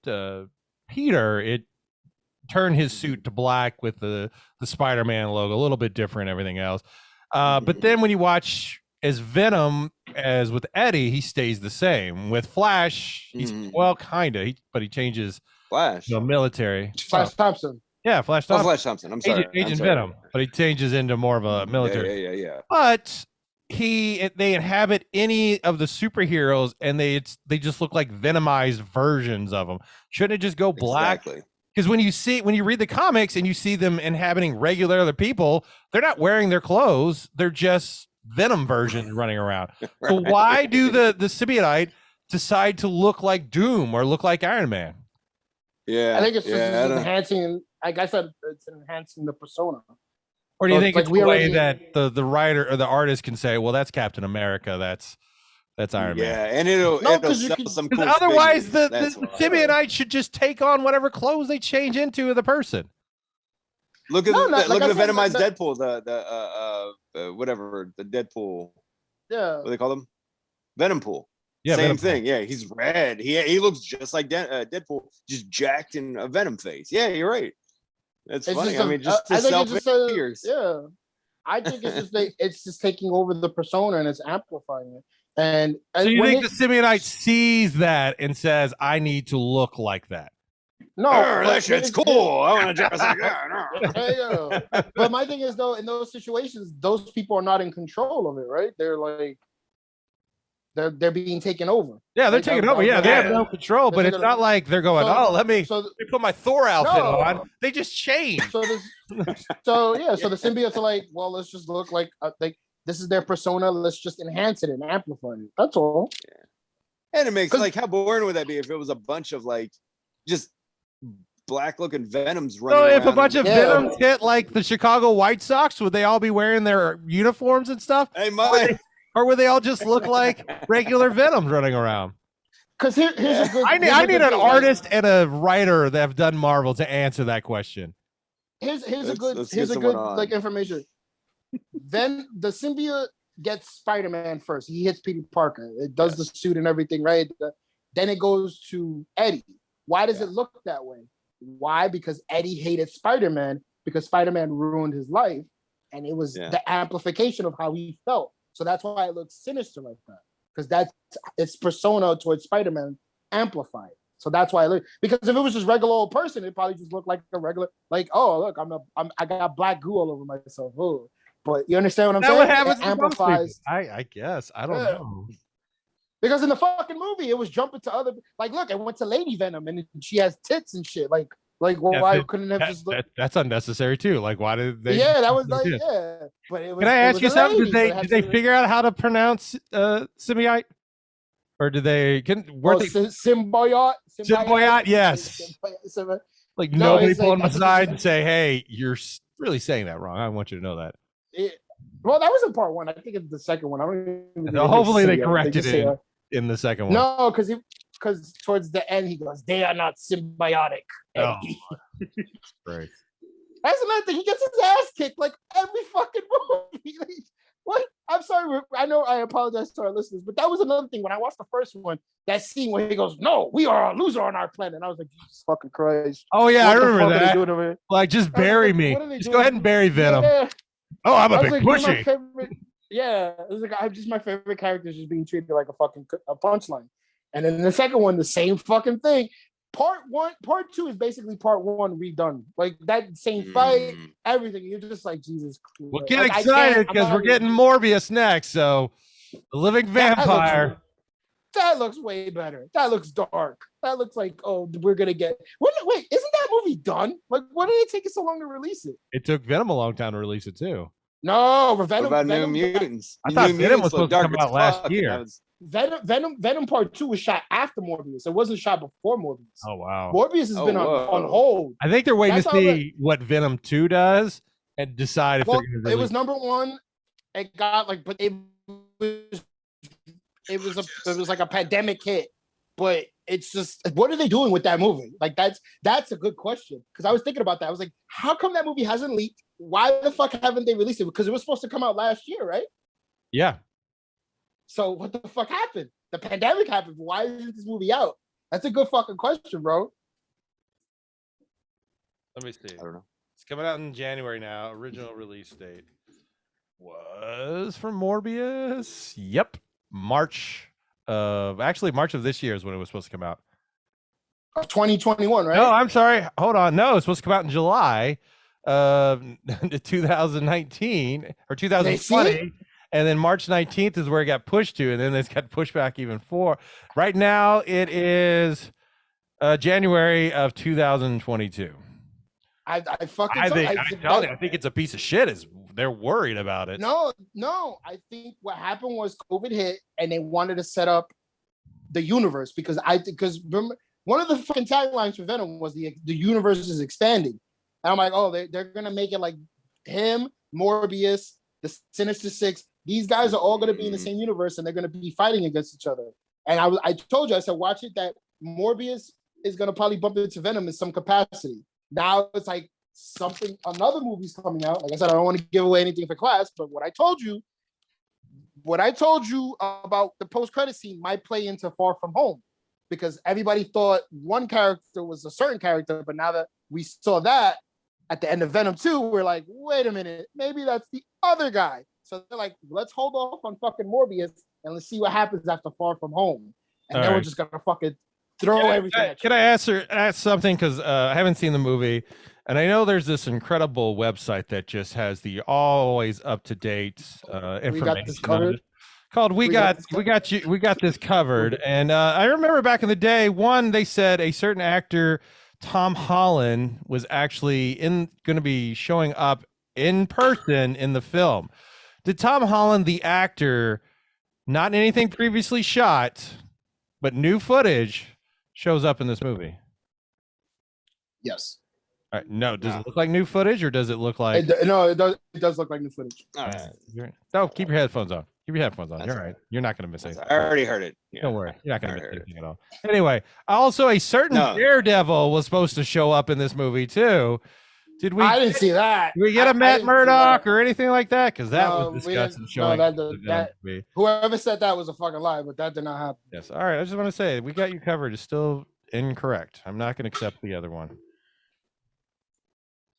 Peter, it turned his suit to black with the Spider-Man logo, a little bit different, everything else. But then when you watch as Venom, as with Eddie, he stays the same. With Flash, he's well, kind of, but he changes. Flash, military. Flash Thompson. Yeah, Flash Thompson. Flash Thompson. I'm sorry, Agent Venom, but he changes into more of a military. Yeah. But they inhabit any of the superheroes, and they just look like venomized versions of them. Shouldn't it just go black? Exactly. Because when you read the comics and you see them inhabiting regular other people, they're not wearing their clothes. They're just Venom versions running around. Right. So why do the symbiote decide to look like Doom or look like Iron Man? Yeah, I think it's just enhancing. Like I said, it's enhancing the persona. Or do you think it's the way that the writer or the artist can say, "Well, that's Captain America. That's Iron Man." Yeah, and it'll sell some cool. Otherwise, the symbiote should just take on whatever clothes they change into the person. Look at the Venomized Deadpool, the whatever, the Deadpool. Yeah. What do they call them? Venom Pool. Yeah, same thing. Yeah, he's red. He looks just like Deadpool, just jacked in a Venom face. Yeah, you're right. That's funny. I mean, just to sell figures. Yeah, I think it's just taking over the persona and it's amplifying it. And so you think the symbiote sees that and says, "I need to look like that"? No, that shit's cool. I want to dress like that. But my thing is, though, in those situations, those people are not in control of it, right? They're like, they're being taken over. Yeah, they're Like, taking over. Yeah, they have no control, but it's taking not like they're going, So- oh, let me So put my Thor outfit No. on. They just change. so the symbiotes are like, well, let's just look like this is their persona. Let's just enhance it and amplify it. That's all. And it makes 'Cause- like, how boring would that be if it was a bunch of like just black looking Venoms running So around? if a bunch of Yeah. Venoms hit like the Chicago White Sox, would they all be wearing their uniforms and stuff? Hey, Mike. Or would they all just look like regular Venoms running around? Because here's a good. I here's a need good an thing, artist and a writer that have done Marvel to answer that question. Here's a Let's good get here's a someone good on. like information. Then the symbiote gets Spider-Man first. He hits Peter Parker. It does the suit and everything, right? Then it goes to Eddie. Why does it look that way? Why? Because Eddie hated Spider-Man because Spider-Man ruined his life, and it was the amplification of how he felt. So that's why it looks sinister like that, because that's its persona towards Spider-Man amplified. So that's why I look. Because if it was just regular old person, it probably just looked like a regular, like, oh look, I got black goo all over myself. Oh. But you understand what I'm saying? What happens It to most amplifies. people. I guess. I don't know. Because in the fucking movie, it was jumping to other, like, look, it went to Lady Venom and she has tits and shit. Like well, why couldn't it have just looked? That's unnecessary too. Like, why did they? Yeah, that was like, yeah. But it was. Can I ask you something? Lady, Did they figure out how to pronounce symbiote, or did they? Were they symbiote? Symbiote, yes. Symbiote. Like No, nobody it's pulling like- my side and say, "Hey, you're really saying that wrong." I want you to know that. Well, that was in part one. I think it's the second one. I don't even think Hopefully they symbiote. corrected just say, it in the second one. No, because towards the end he goes, "They are not symbiotic." Oh, Eddie." great. That's another thing. He gets his ass kicked like every fucking movie. Like, what? I'm sorry. I know. I apologize to our listeners, but that was another thing when I watched the first one. That scene where he goes, "No, we are a loser on our planet." And I was like, "Jesus fucking Christ!" Oh yeah, I What the remember fuck are they that. doing over here? Like, just I was bury like, me. what are they Just doing? go ahead and bury Venom. Yeah. Oh, I'm a I was big like, you're my pushy. favorite. Yeah, it was like just my favorite character is just being treated like a punchline. And then the second one, the same fucking thing. Part two is basically part one redone. Like that same fight, everything. You're just like, Jesus Christ. Well, get Like, I excited can't- because I'm we're not getting even- Morbius next. So, the living vampire. That looks way better. That looks dark. That looks like, oh, we're gonna get. Wait, isn't that movie done? Like, why did it take so long to release it? It took Venom a long time to release it too. No, What Venom. about New Venom, Mutants? I thought New Venom Mutants was look supposed to dark come as out last fuck, and year. that was- Venom Part 2 was shot after Morbius. It wasn't shot before Morbius. Oh wow. Morbius has been on hold. I think they're waiting That's to how see what Venom 2 does and decide if Well, they're going to it was number one. It got like, but it was like a pandemic hit. But it's just, what are they doing with that movie? Like that's a good question, because I was thinking about that. I was like, how come that movie hasn't leaked? Why the fuck haven't they released it? Because it was supposed to come out last year, right? Yeah. So what the fuck happened? The pandemic happened. Why isn't this movie out? That's a good fucking question, bro. Let me see. I don't know. It's coming out in January now. Original release date was for Morbius. Yep. March of this year is when it was supposed to come out. Of 2021, right? No, I'm sorry. Hold on. No, it's supposed to come out in July of 2019 or 2020. And then March 19th is where it got pushed to, and then it's got pushed back even for. Right now, it is January of 2022. I fucking I'm telling you, I think it's a piece of shit. They're worried about it. No, I think what happened was COVID hit and they wanted to set up the universe because remember, one of the fucking taglines for Venom was the universe is expanding. And I'm like, oh, they're gonna make it like him, Morbius, the Sinister Six. These guys are all gonna be in the same universe and they're gonna be fighting against each other. And I told you, I said, watch it, that Morbius is gonna probably bump into Venom in some capacity. Now it's like another movie's coming out. Like I said, I don't want to give away anything for class, but what I told you about the post-credit scene might play into Far From Home, because everybody thought one character was a certain character, but now that we saw that at the end of Venom 2, we're like, wait a minute, maybe that's the other guy. So they're like, let's hold off on fucking Morbius and let's see what happens after Far From Home. And then we're just gonna fucking throw everything at you. Can I ask something? Because I haven't seen the movie, and I know there's this incredible website that just has the always up to date information. got this covered. called "We Got This Covered." And I remember back in the day, they said a certain actor, Tom Holland, was actually going to be showing up in person in the film. Did Tom Holland, the actor, not anything previously shot, but new footage, shows up in this movie? Yes. All right. No, does it look like new footage, or does it look like? No, it does. It does look like new footage. All right. No, keep your headphones on. Keep your headphones on. That's You're all right. right. You're not going to miss anything. I already heard it. Yeah. Don't worry. You're not going I to miss heard anything at all. Anyway, also a certain No. Daredevil was supposed to show up in this movie too. Did we? I didn't see that. Did we get a Matt Murdock or anything like that? Because that No, was we discussed didn't- and showing. that- Whoever said that was a fucking lie, but that did not happen. Yes. All right. I just want to say we got you covered. It's still incorrect. I'm not going to accept the other one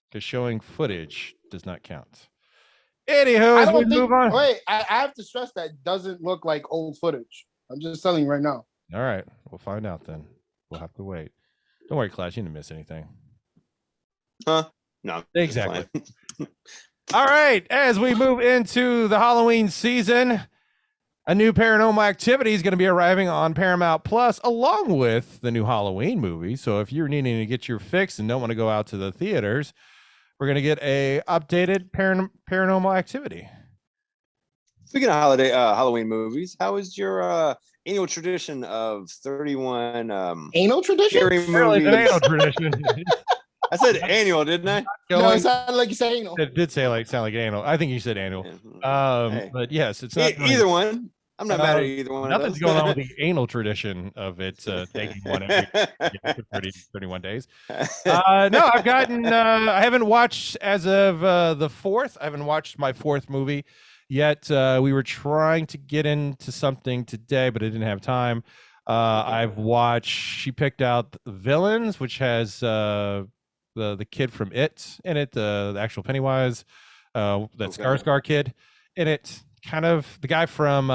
because showing footage does not count. Anywho, as we move on. Wait, I have to stress that it doesn't look like old footage. I'm just telling you right now. All right. We'll find out then. We'll have to wait. Don't worry, Clash. You didn't miss anything. Huh? No. Exactly. All right. As we move into the Halloween season, a new Paranormal Activity is going to be arriving on Paramount Plus along with the new Halloween movie. So if you're needing to get your fix and don't want to go out to the theaters, we're going to get a updated Paranormal Activity. Speaking of Halloween movies, how is your annual tradition of 31 Anal tradition? scary Apparently it's an movies? anal tradition. I said annual, didn't I? No, it sounded like you said anal. It did sound like anal. I think you said annual. Hey. But yes, it's not Either one. I'm not mad at either one. Nothing's of going those. on with the anal tradition of it taking one every 31 days. No, I've gotten. I haven't watched as of the 4th. I haven't watched my 4th movie yet. We were trying to get into something today, but I didn't have time. I've watched. She picked out Villains, which has the kid from It in it, the actual Pennywise, that Scar kid in it. Kind of the guy from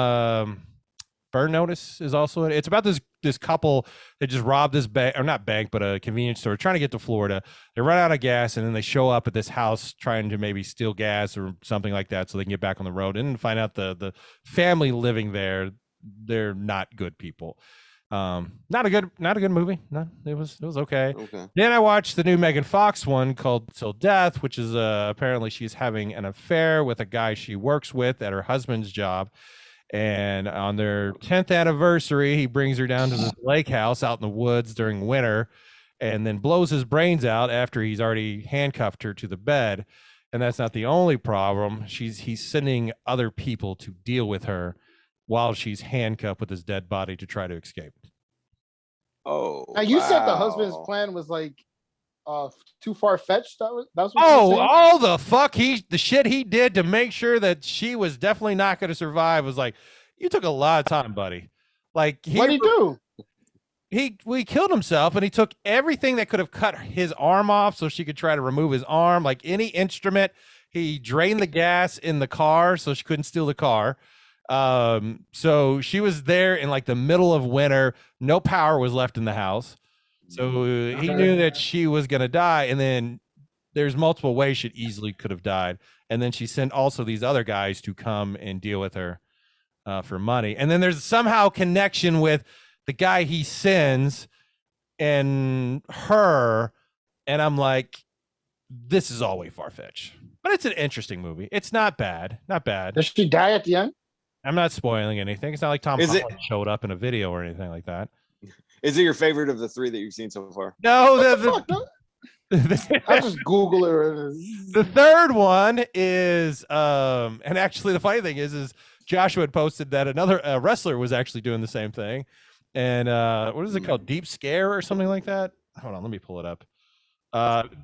Burn Notice is also in it. It's about this couple that just robbed this bank, or not bank, but a convenience store, trying to get to Florida. They run out of gas, and then they show up at this house trying to maybe steal gas or something like that, so they can get back on the road. And find out the family living there, they're not good people. Not a good movie. No, it was okay. Then I watched the new Megan Fox one called Till Death, which is apparently she's having an affair with a guy she works with at her husband's job, and on their 10th anniversary he brings her down to this lake house out in the woods during winter, and then blows his brains out after he's already handcuffed her to the bed. And that's not the only problem. He's sending other people to deal with her while she's handcuffed with his dead body to try to escape. Oh, now you said the husband's plan was like too far fetched. That's what all the fuck the shit he did to make sure that she was definitely not going to survive was like, you took a lot of time, buddy. Like, what did he do? He killed himself, and he took everything that could have cut his arm off so she could try to remove his arm, like any instrument. He drained the gas in the car so she couldn't steal the car. So she was there in like the middle of winter, no power was left in the house. So he knew that she was going to die. And then there's multiple ways she easily could have died. And then she sent also these other guys to come and deal with her, for money. And then there's somehow connection with the guy he sends and her. And I'm like, this is all way far-fetched, but it's an interesting movie. It's not bad. Does she die at the end? I'm not spoiling anything. It's not like Tom Holland showed up in a video or anything like that. Is it your favorite of the 3 that you've seen so far? No, I'll just Google it. The 3rd one is, and actually the funny thing is Joshua had posted that another wrestler was actually doing the same thing. And what is it called? Deep Scare or something like that? Hold on, let me pull it up.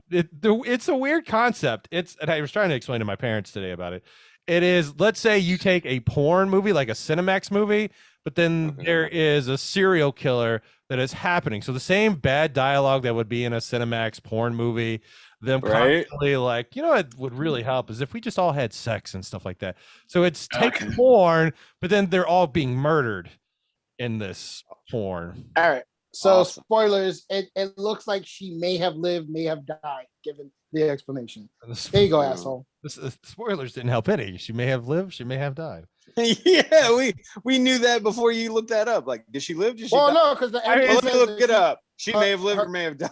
It's a weird concept. And I was trying to explain to my parents today about it. It is, let's say you take a porn movie, like a Cinemax movie, but then there is a serial killer that is happening. So the same bad dialogue that would be in a Cinemax porn movie, them constantly like, you know what would really help is if we just all had sex and stuff like that. So it's take porn, but then they're all being murdered in this porn. All right. So spoilers, it looks like she may have lived, may have died, given the explanation. There you go, asshole. The spoilers didn't help any. She may have lived, she may have died. Yeah, we knew that before you looked that up. Like, did she live? Did she Well, die? no, because the ending Well, let me says look it up. She may have lived her- or may have died.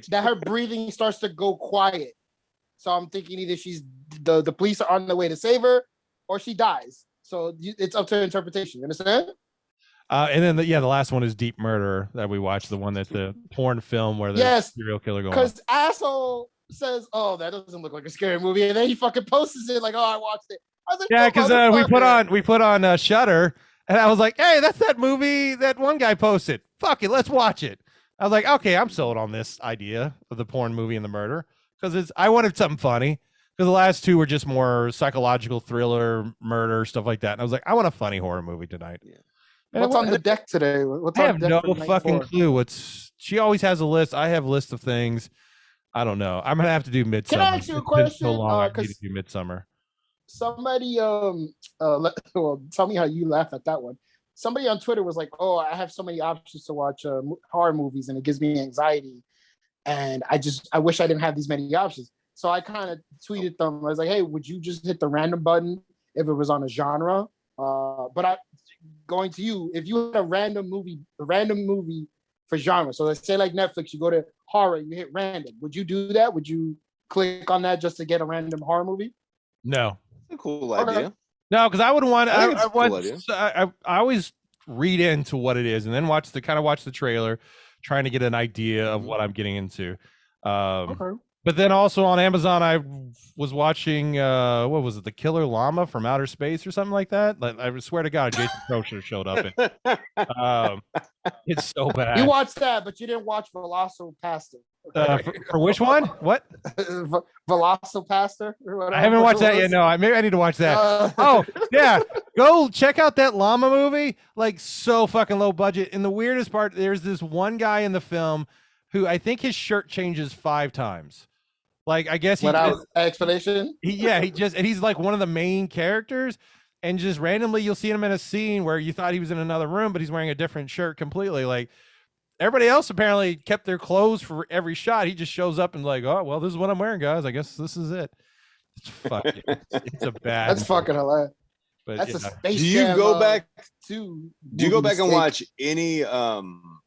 that her breathing starts to go quiet. So I'm thinking either the police are on the way to save her, or she dies. So it's up to interpretation. You understand? And then the last one is Deep Murder that we watched, the one that's the porn film where there's Yes, a serial killer going on. Because asshole says, "Oh, that doesn't look like a scary movie," and then he fucking posts it like, "Oh, I watched it." I was like, Yeah, "You because we put on Shudder, and I was like, "Hey, that's that movie that one guy posted. Fuck it, let's watch it." I was like, "Okay, I'm sold on this idea of the porn movie and the murder because I wanted something funny because the last two were just more psychological thriller, murder stuff like that." And I was like, "I want a funny horror movie tonight." Yeah. What's on the deck today? What's I on have deck no for night fucking 4? clue. She always has a list. I have a list of things. I don't know. I'm gonna have to do Midsummer. Can I ask you a It's been question? so long. I need 'Cause to do Midsummer. somebody well, tell me how you laugh at that one. Somebody on Twitter was like, "Oh, I have so many options to watch horror movies, and it gives me anxiety, and I wish I didn't have these many options." So I kind of tweeted them. I was like, "Hey, would you just hit the random button if it was on a genre?" But going to you, if you had a random movie for genre. So let's say like Netflix, you go to horror, you hit random. Would you do that? Would you click on that just to get a random horror movie? No. A cool Okay. idea. No, because I would want. I think it's a cool idea. I always read into what it is and then watch the trailer, trying to get an idea of what I'm getting into. Okay. But then also on Amazon, I was watching what was it, The Killer Llama from Outer Space or something like that. Like, I swear to God, Jason Croce showed up. It's so bad. You watched that, but you didn't watch Velocipaster. For which one? What? Velocipaster? Or whatever I haven't watched it that was. yet. No, maybe I need to watch that. Oh, yeah. Go check out that llama movie. Like, so fucking low budget. And the weirdest part, there's this one guy in the film who I think his shirt changes 5 times. Like, I guess without explanation. And he's like one of the main characters. And just randomly you'll see him in a scene where you thought he was in another room, but he's wearing a different shirt completely. Like, everybody else apparently kept their clothes for every shot. He just shows up and like, "Oh, well, this is what I'm wearing, guys. I guess this is it." It's fucking. It's a bad. That's fucking hilarious. But, That's a space. Do you go back to? Do you go back and watch any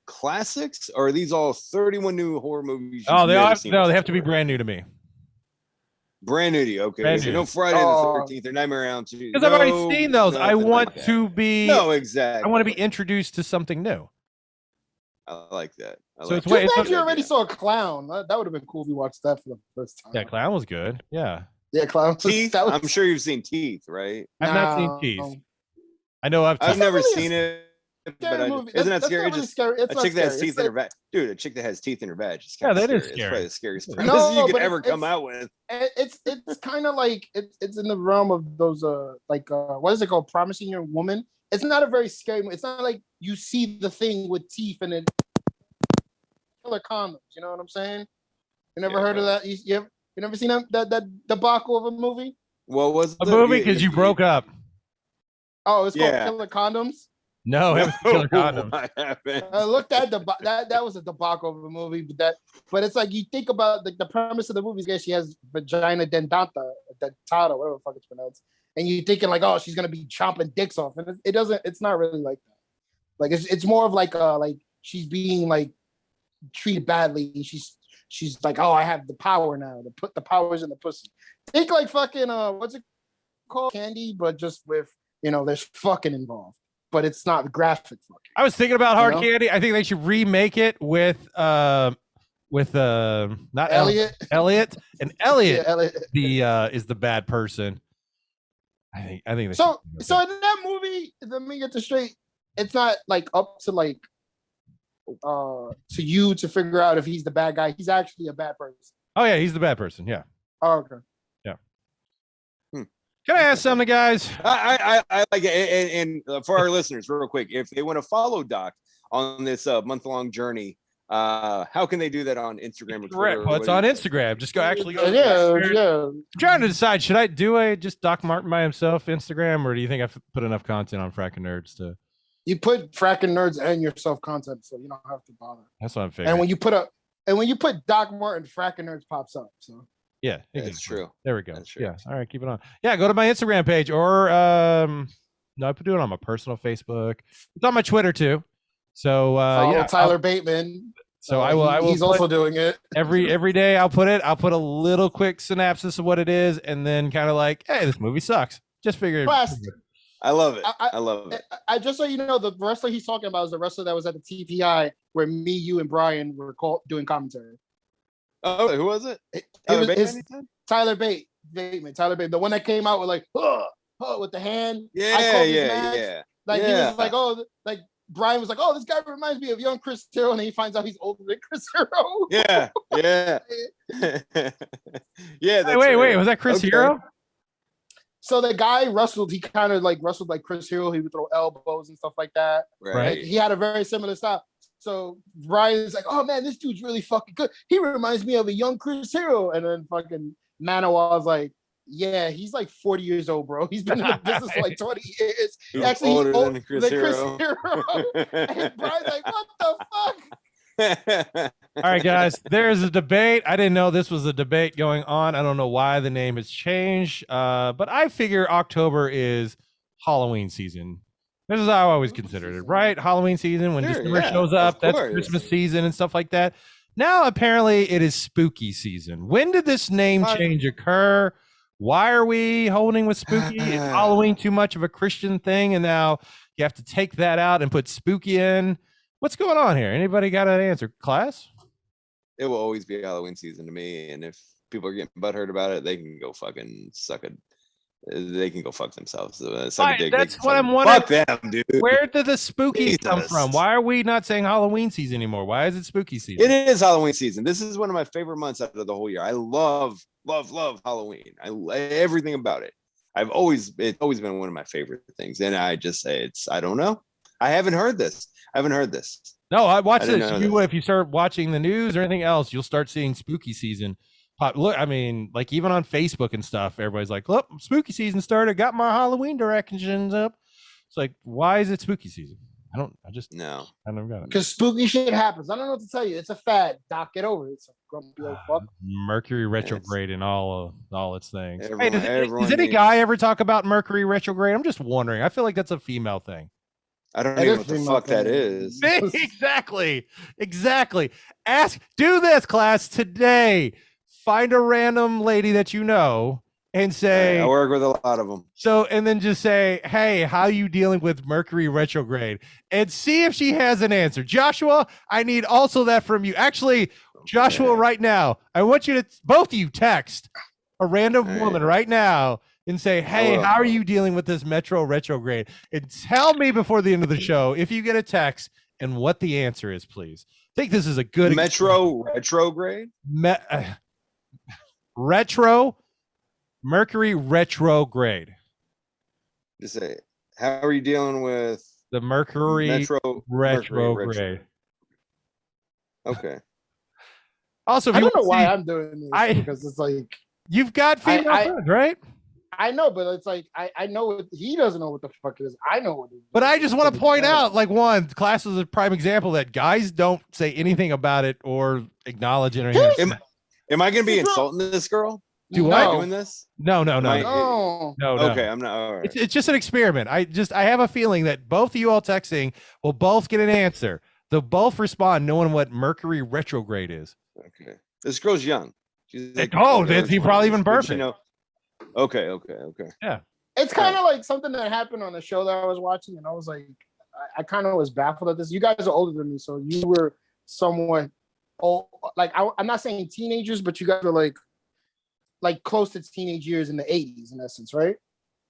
classics, or are these all 31 new horror movies? Oh, they have to be brand new to me. Brand new to you, okay? Brand So new. no Friday the 13th or Nightmare on 2. Because I've already seen those. I want to be. No, exactly. I want to be introduced to something new. I like that. So it's Too way. bad you already saw a Clown. That would have been cool if you watched that for the first time. Yeah, Clown was good. Yeah. Yeah, Clown. Teeth. That was, I'm sure you've seen Teeth, right? I've not seen Teeth. I know I've Teeth. never really seen it. But movie. isn't that That's scary? not really Just scary. It's a not chick that has scary. teeth in her vag. Dude, a chick that has teeth in her vag. Yeah, that is It's scary. probably the scariest No, premise you could but ever come out with. It's kind of like it's in the realm of those what is it called? Promising Young Woman. It's not a very scary movie. It's not like you see the thing with teeth and then killer condoms. You know what I'm saying? You never heard of that? You never seen that debacle of a movie? What was a movie because you broke up. Oh, it's called Killer Condoms. No, it was Killer Condoms. What happened? Look, that was a debacle of a movie, but it's like you think about the premise of the movie is that she has vagina dentata, whatever the fuck it's pronounced, and you're thinking like, oh, she's gonna be chomping dicks off, and it doesn't. It's not really like that. Like it's more of like she's being like treated badly. She's like, oh, I have the power now to put the powers in the pussy. Think like fucking what's it called, Candy, but just with there's fucking involved. But it's not graphic fucking. I was thinking about Hard Candy. I think they should remake it with not Elliot. Elliot and Elliot. Yeah, Elliot. Is the bad person. I think so in that movie, let me get this straight. It's not like up to like to you to figure out if he's the bad guy. He's actually a bad person. Oh yeah, he's the bad person. Yeah. Oh, okay. Can I ask something, guys? I like it. And for our listeners, real quick, if they want to follow Doc on this month-long journey, how can they do that on Instagram or Twitter? Well, it's on Instagram. Just go. Yeah. I'm trying to decide. Should I do just Doc Martin by himself Instagram, or do you think I've put enough content on Frakkin Nerds to? You put Frakkin Nerds and yourself content, so you don't have to bother. That's what I'm figuring. And when you put Doc Martin, Frakkin Nerds pops up. So. Yeah, that's true. There we go. That's true. Yeah. All right, keep it on. Yeah, go to my Instagram page or No, I do it on my personal Facebook. It's on my Twitter too. So Follow yeah, Tyler Bateman. So I will. He's also doing it every day. I'll put a little quick synopsis of what it is, and then kind of like, hey, this movie sucks. Just figured. I love it. I love it. I just so you know, the wrestler he's talking about is the wrestler that was at the TPI where me, you, and Brian were doing commentary. Oh, who was it? Tyler Bateman. Tyler Bateman, the one that came out with like, with the hand. Yeah. Like he was like, oh, like. Brian was like, "Oh, this guy reminds me of young Chris Hero," and then he finds out he's older than Chris Hero. Yeah. Yeah. Wait, was that Chris Hero? So the guy wrestled. He kind of like wrestled like Chris Hero. He would throw elbows and stuff like that. Right. Like, he had a very similar style. So Brian's like, "Oh man, this dude's really fucking good. He reminds me of a young Chris Hero." And then fucking Manowar was like, yeah, he's like 40 years old, bro. He's been in the business for like 20 years. He's actually older than Chris Hero. And Brian's like, what the fuck? All right, guys, there's a debate. I didn't know this was a debate going on. I don't know why the name has changed, but I figure October is Halloween season. This is how I always considered it, right? Halloween season, when December shows up, that's Christmas season and stuff like that. Now, apparently, it is spooky season. When did this name change occur? Why are we holding with spooky? Is Halloween too much of a Christian thing, and now you have to take that out and put spooky in? What's going on here? Anybody got an answer, class? It will always be Halloween season to me, and if people are getting butthurt about it, they can go fucking suck it. They can go fuck themselves. That's what I'm wondering. Fuck them, dude. Where did the spooky come from? Why are we not saying Halloween season anymore? Why is it spooky season? It is Halloween season. This is one of my favorite months out of the whole year. I love Halloween. I love everything about it. It's always been one of my favorite things. And I just say I don't know. I haven't heard this. No, I watch this. If you start watching the news or anything else, you'll start seeing spooky season. Look, I mean, like even on Facebook and stuff, everybody's like, look, spooky season started. Got my Halloween directions up. It's like, why is it spooky season? I never got it. Because spooky shit happens. I don't know what to tell you. It's a fad. Doc, get over it. It's a grumpy old fuck. Mercury retrograde and all its things. Hey, does any guy ever talk about Mercury retrograde? I'm just wondering. I feel like that's a female thing. I don't know what the fuck that is. Exactly. Do this, class, today. Find a random lady that you know and say, I work with a lot of them. So, and then just say, hey, how are you dealing with Mercury retrograde? And see if she has an answer. Joshua, I need also that from you. Actually, Joshua, right now, I want you to both of you text a random woman right now and say, hey, how are you dealing with this Metro retrograde? And tell me before the end of the show if you get a text and what the answer is, please. I think this is a good Metro retrograde? Mercury retrograde. Just say, how are you dealing with the Mercury retrograde? Okay. Also, I don't know why I'm doing this because it's like you've got female friends, right? I know, but it's like I know he doesn't know what the fuck it is. I know what it is. But I just want to point out, like, one, class is a prime example that guys don't say anything about it or acknowledge it or anything. Am I going to be insulting this girl? Am I doing this? No. Okay, I'm not. All right. It's just an experiment. I have a feeling that both of you all texting will both get an answer. They'll both respond knowing what Mercury retrograde is. Okay. This girl's young. She's like, he probably even perfect. Okay. Yeah. It's kind of like something that happened on a show that I was watching, and I was like, I kind of was baffled at this. You guys are older than me, so you were somewhat old. Like I'm not saying teenagers, but you guys are like close to teenage years in the 80s, in essence, right?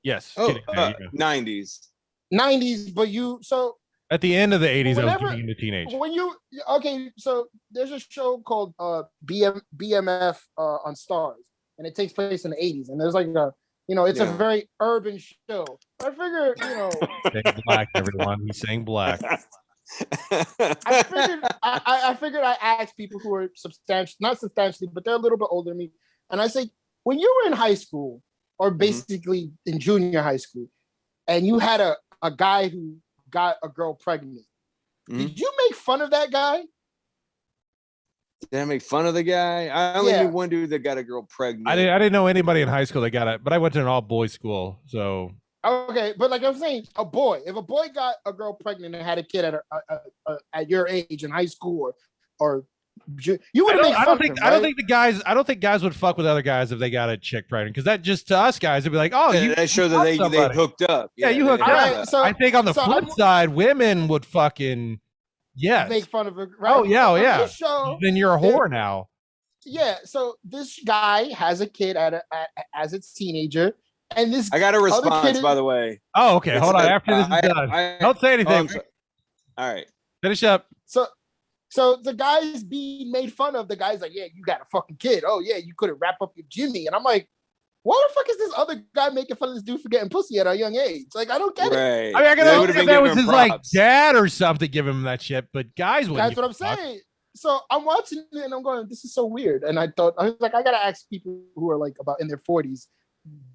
Yes. 90s. 90s, but so at the end of the 80s, I was getting into teenage. So there's a show called BMF on Stars, and it takes place in the 80s, and there's like it's a very urban show. I figure, Saying black, everyone. He's saying black. I figured I asked people who are not substantially, but they're a little bit older than me, and I say, when you were in high school, or basically in junior high school, and you had a guy who got a girl pregnant, did you make fun of that guy? Did I make fun of the guy? I only knew one dude that got a girl pregnant. I didn't know anybody in high school that got it, but I went to an all boys school, so Okay, but like I'm saying, a boy. If a boy got a girl pregnant and had a kid at your age in high school, or you wouldn't make fun of him, right? I don't think guys would fuck with other guys if they got a chick pregnant, because that just to us guys would be like, oh, Yeah, you that shows that they hooked up. Yeah, you they hooked up. Alright, so- I think on the so flip side, women would fucking make fun of it, right? Oh yeah, On yeah. this show, Then you're a whore now. yeah. So this guy has a kid as a teenager, and this I got a other response, kid by the way. Oh, okay. Hold on. After this is done, don't say anything. All right. Finish up. So the guy's being made fun of. The guy's like, yeah, you got a fucking kid. Oh yeah, you couldn't wrap up your Jimmy. And I'm like, why the fuck is this other guy making fun of this dude for getting pussy at a young age? Like, I don't get it. Right. I mean, I can understand if that was his like props. dad or something giving him that shit, but guys wouldn't. That's what I'm saying. So I'm watching it and I'm going, this is so weird. And I was like, I gotta ask people who are like about in their 40s,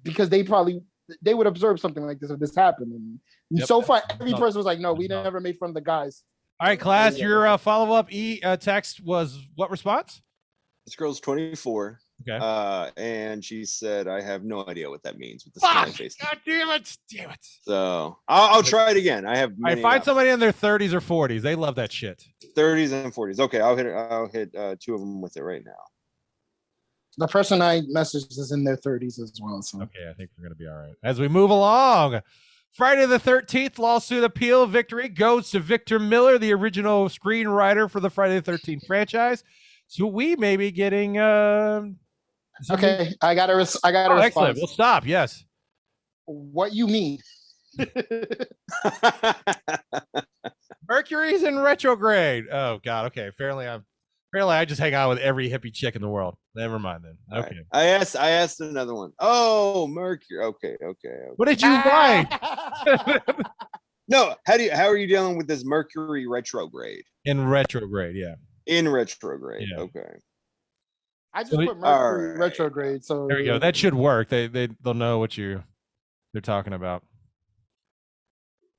because they would observe something like this if this happened. And so far, every person was like, no, we never made fun of the guys. All right, class, your follow-up text was what response? This girl's 24. Okay. And she said, I have no idea what that means with the Fuck! smiley face. God damn it! Damn it! So I'll try it again. I have I find somebody in their 30s or 40s. They love that shit. 30s and 40s. Okay, I'll hit two of them with it right now. The person I messaged is in their 30s as well. So okay, I think we're gonna be all right as we move along. Friday the 13th lawsuit appeal victory goes to Victor Miller, the original screenwriter for the Friday the 13th franchise. So we may be getting okay, I got a response. Excellent. We'll stop. Yes. What you mean? Mercury's in retrograde. Oh God. Okay. Apparently I just hang out with every hippie chick in the world. Never mind then. Okay. Right. I asked another one. Oh, Mercury. Okay. What did you write? No. How are you dealing with this Mercury retrograde? In retrograde, yeah. In retrograde. Yeah. Okay. I just put Mercury retrograde. So there you go. That should work. They'll know what they're talking about.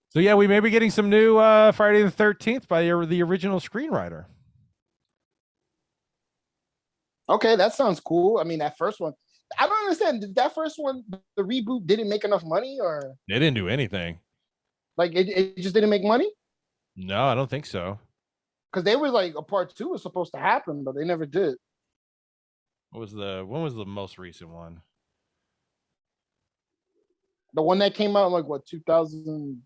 So yeah, we may be getting some new Friday the 13th by the original screenwriter. Okay, that sounds cool. I mean, that first one, I don't understand. Did that first one, the reboot, didn't make enough money, or they didn't do anything? Like it just didn't make money? No, I don't think so. Because they were like a part 2 was supposed to happen, but they never did. When was the most recent one? The one that came out in like what 2000?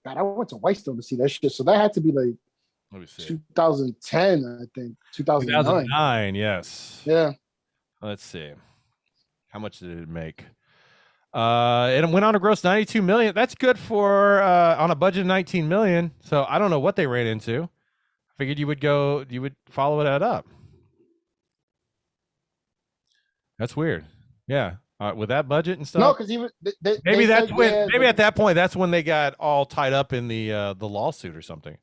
God, I went to Whitestone to see that shit, so that had to be like let me see. 2010, I think. 2009. Yes. Yeah. Let's see. How much did it make? It went on to gross 92 million. That's good for on a budget of 19 million. So I don't know what they ran into. I figured you would follow that up. That's weird. Yeah. With that budget and stuff. No, because maybe at that point that's when they got all tied up in the lawsuit or something.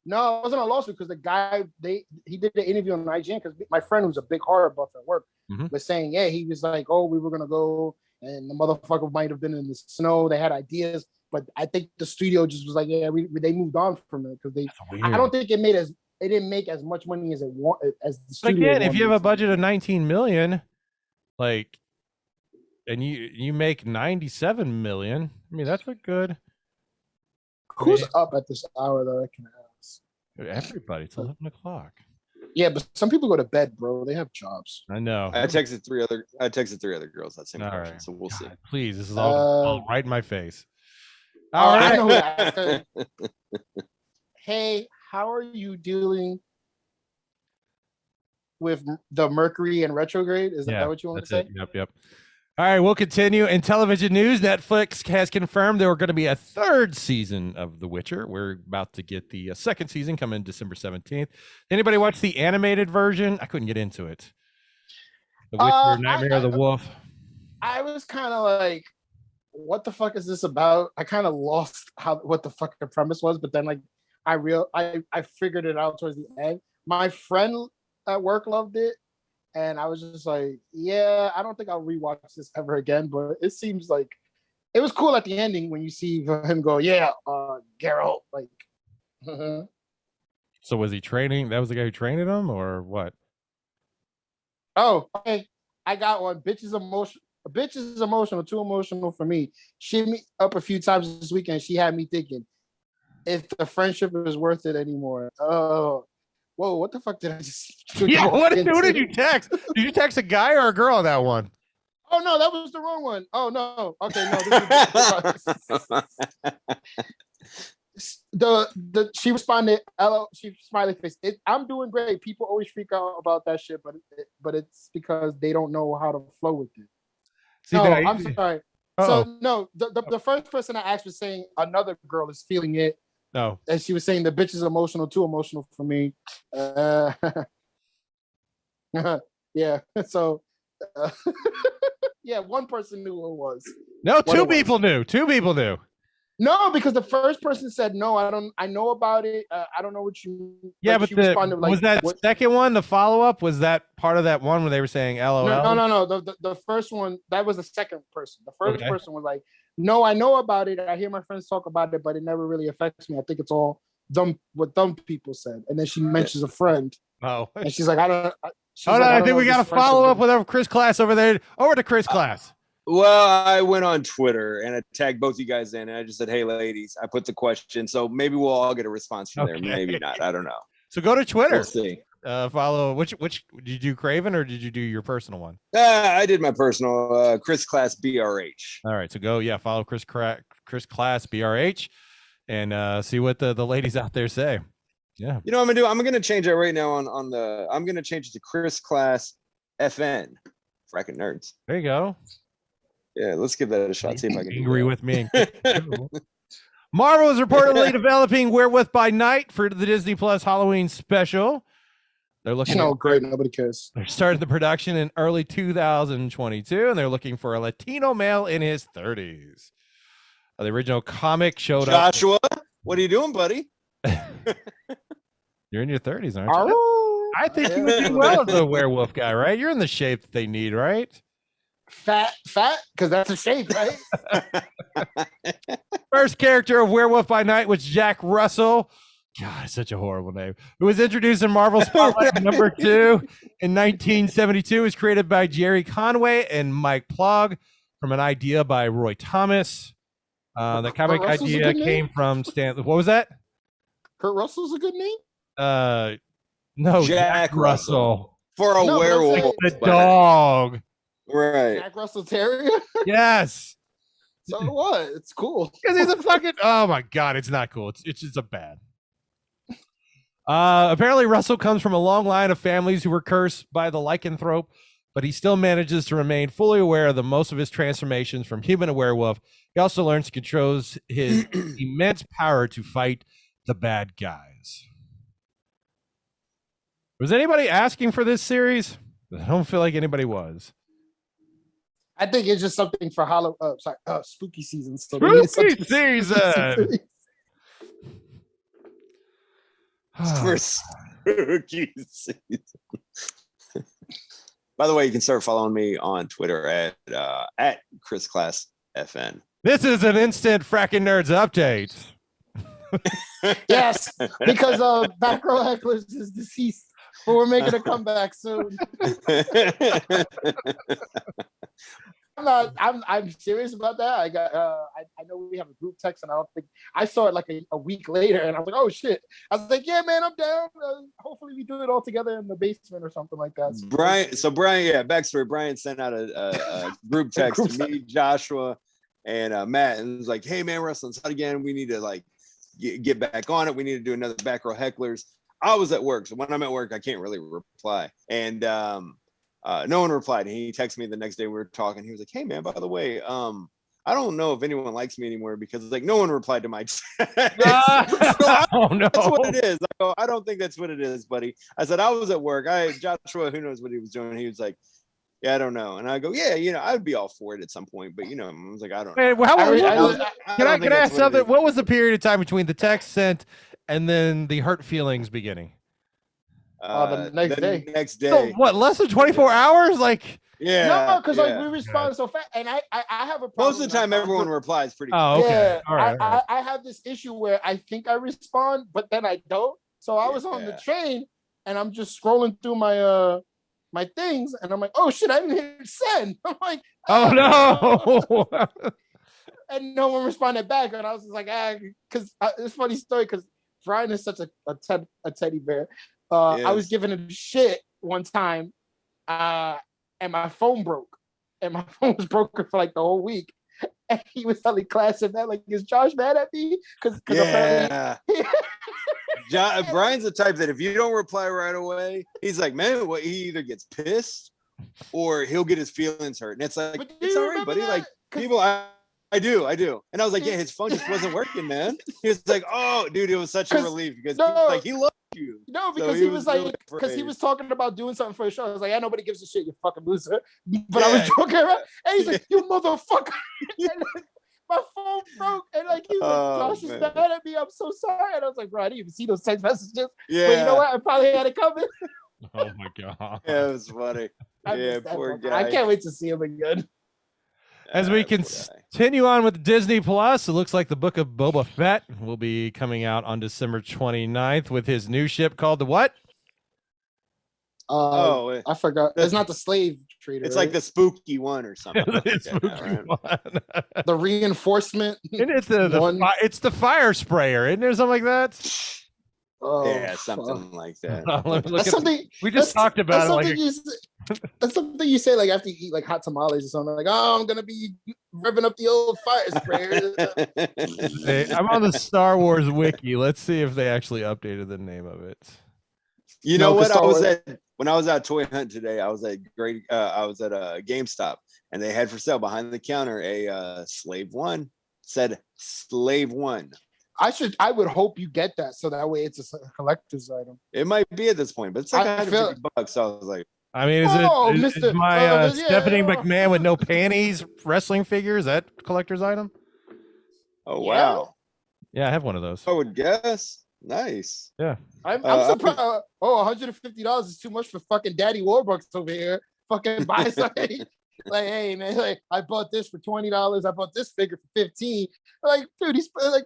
No, it wasn't a lawsuit because the guy he did the interview on IGN because my friend who's a big horror buff at work was saying, yeah, he was like, oh, we were gonna go and the motherfucker might have been in the snow. They had ideas, but I think the studio just was like, yeah, they moved on from it because I don't think it didn't make as much money as the studio. Again, if you have a budget of 19 million, like, and you make 97 million, I mean that's what good. Who's up at this hour that I can ask? Everybody, it's 11 o'clock. Yeah, but some people go to bed, bro. They have jobs. I know. I texted three other girls that same question, right. so we'll see. Please, this is all right in my face. All right. I know who to ask. Hey, how are you dealing with the Mercury and retrograde? Is that what you want to say? Yep. All right, we'll continue. In television news, Netflix has confirmed there are going to be a third season of The Witcher. We're about to get the second season coming December 17th. Anybody watch the animated version? I couldn't get into it. The Witcher, Nightmare of the Wolf. I was kind of like, what the fuck is this about? I kind of lost what the fuck the premise was, but then like I figured it out towards the end. My friend at work loved it. And I was just like, yeah, I don't think I'll rewatch this ever again. But it seems like it was cool at the ending when you see him go, yeah, Geralt. Like, So was he training? That was the guy who trained him, or what? Oh, okay. I got one. Bitches A bitch is emotional, too emotional for me. She hit me up a few times this weekend. She had me thinking, if the friendship is worth it anymore. Oh, whoa, what the fuck did I just Yeah, walk who did into? you text? Did you text a guy or a girl on that one? Oh no, that was the wrong one. Oh no. Okay, no, this is she responded, hello, she smiley face. I'm doing great. People always freak out about that shit, but it's because they don't know how to flow with it. See, No, now, I'm sorry. Uh-oh. So no, the first person I asked was saying another girl is feeling it. No. And she was saying the bitch is emotional, too emotional for me. Yeah. So yeah, one person knew who it was. No, two people knew. Two people knew. No, because the first person said no. I know about it. I don't know what you. Yeah, but was that second one the follow up? Was that part of that one when they were saying LOL? No. The first one, that was the second person. The first person was like, no, I know about it. I hear my friends talk about it, but it never really affects me. I think it's all what dumb people said. And then she mentions a friend. Oh, and she's like, I think we got to follow up with our Chris Class over there. Over to Chris Class. Well, I went on Twitter and I tagged both you guys in, and I just said, "Hey, ladies," I put the question, so maybe we'll all get a response from there. Maybe not. I don't know. So go to Twitter. We'll see. Follow which did you do, Craven, or did you do your personal one? I did my personal Chris Class BRH. All right, so go follow Chris Class BRH and see what the ladies out there say. Yeah. You know what I'm gonna do? I'm gonna change it right now on the. I'm gonna change it to Chris Class FN. Frakkin Nerds. There you go. Yeah, let's give that a shot. See if I can agree with me. Marvel is reportedly developing Werewolf by Night for the Disney Plus Halloween special. They're looking. Great. Nobody cares. They're starting the production in early 2022, and they're looking for a Latino male in his 30s. The original comic showed up. Joshua, what are you doing, buddy? You're in your 30s, aren't you? I think you would do well as a werewolf guy, right? You're in the shape that they need, right? Fat, because that's a shape, right? First character of Werewolf by Night was Jack Russell. God, such a horrible name. Who was introduced in Marvel Spotlight #2 in 1972. Was created by Jerry Conway and Mike Plog from an idea by Roy Thomas. The comic idea came from Stan. What was that? Kurt Russell's a good name? No, Jack Russell. For a werewolf. The dog. Right. Jack Russell Terrier? Yes. So what? It's cool. Because he's a fucking, oh my God, it's not cool. It's just a bad. Apparently Russell comes from a long line of families who were cursed by the lycanthrope, but he still manages to remain fully aware of most of his transformations from human to werewolf. He also learns to control his immense power to fight the bad guys. Was anybody asking for this series? I don't feel like anybody was. I think it's just something for spooky season. So spooky season. For spooky season. By the way, you can start following me on Twitter at Chris Class FN. This is an instant Frakkin Nerds update. Yes, because Back Row Hecklers is deceased, but we're making a comeback soon. I'm serious about that. I know we have a group text, and I don't think I saw it like a week later, and I was like, oh shit. I was like, yeah, man, I'm down. Hopefully we do it all together in the basement or something like that. Brian, backstory. Brian sent out a group text to me, Joshua, and Matt, and it was like, hey man, wrestling's out again. We need to like get back on it. We need to do another Back Row Hecklers. I was at work, so when I'm at work, I can't really reply. And no one replied. And he texted me the next day. We were talking. He was like, "Hey man, by the way, I don't know if anyone likes me anymore because like no one replied to my text." Oh no, that's what it is. I go, I don't think that's what it is, buddy. I said I was at work. Joshua, who knows what he was doing? He was like, yeah, I don't know. And I go, yeah, I'd be all for it at some point, but I was like, I don't know. Can I ask something? What was the period of time between the text sent and then the hurt feelings beginning? The next day. So what, less than 24 hours? Like, yeah. No, because like we respond so fast, and I have a problem. Most of the time, everyone replies pretty. Oh, okay. Yeah, all right. I have this issue where I think I respond, but then I don't. So I was on the train, and I'm just scrolling through my my things, and I'm like, oh shit, I didn't hit send. I'm like, Oh no. and no one responded back, and I was just like, because it's a funny story because Brian is such a teddy bear. I was giving him shit one time, and my phone broke, and my phone was broken for like the whole week. And he was telling class and that, like, is Josh mad at me? Because Brian's the type that if you don't reply right away, he's like, man, what? He either gets pissed or he'll get his feelings hurt. And it's like, it's all right, buddy. Like, people, I do. And I was like, yeah, his phone just wasn't working, man. He was like, oh, dude, it was such a relief because he loved you. No, because so he was like, because he was talking about doing something for a show. I was like, yeah, nobody gives a shit, you fucking loser. But I was joking around, and he's like, you motherfucker. And my phone broke, and like he was like, Josh is mad at me. I'm so sorry. And I was like, bro, I didn't even see those text messages. Yeah. But you know what? I probably had it coming. Oh my god. Yeah, it was funny. Yeah, poor guy. I can't wait to see him again. As we continue on with Disney Plus, it looks like the book of Boba Fett will be coming out on December 29th with his new ship called the what? I forgot. It's not the slave trader. It's like the spooky one or something. The reinforcement. And it's it's the fire sprayer, isn't there something like that? Oh, yeah, something like that. That's something we just talked about. That's something you say like after you eat like hot tamales or something. Like, oh, I'm gonna be revving up the old fire sprayer. Hey, I'm on the Star Wars wiki. Let's see if they actually updated the name of it. You know what? When I was at Toy Hunt today, I was at a GameStop, and they had for sale behind the counter a Slave One. Said Slave One. I would hope you get that so that way it's a collector's item. It might be at this point, but it's like $150. So I was like, I mean, is my Stephanie McMahon with no panties wrestling figure? Is that collector's item? Oh wow. Yeah, I have one of those. I would guess. Nice. Yeah. I'm surprised. $150 is too much for fucking Daddy Warbucks over here. Fucking buy something. Like, hey man, like I bought this for $20. I bought this figure for $15. Like, dude, he's like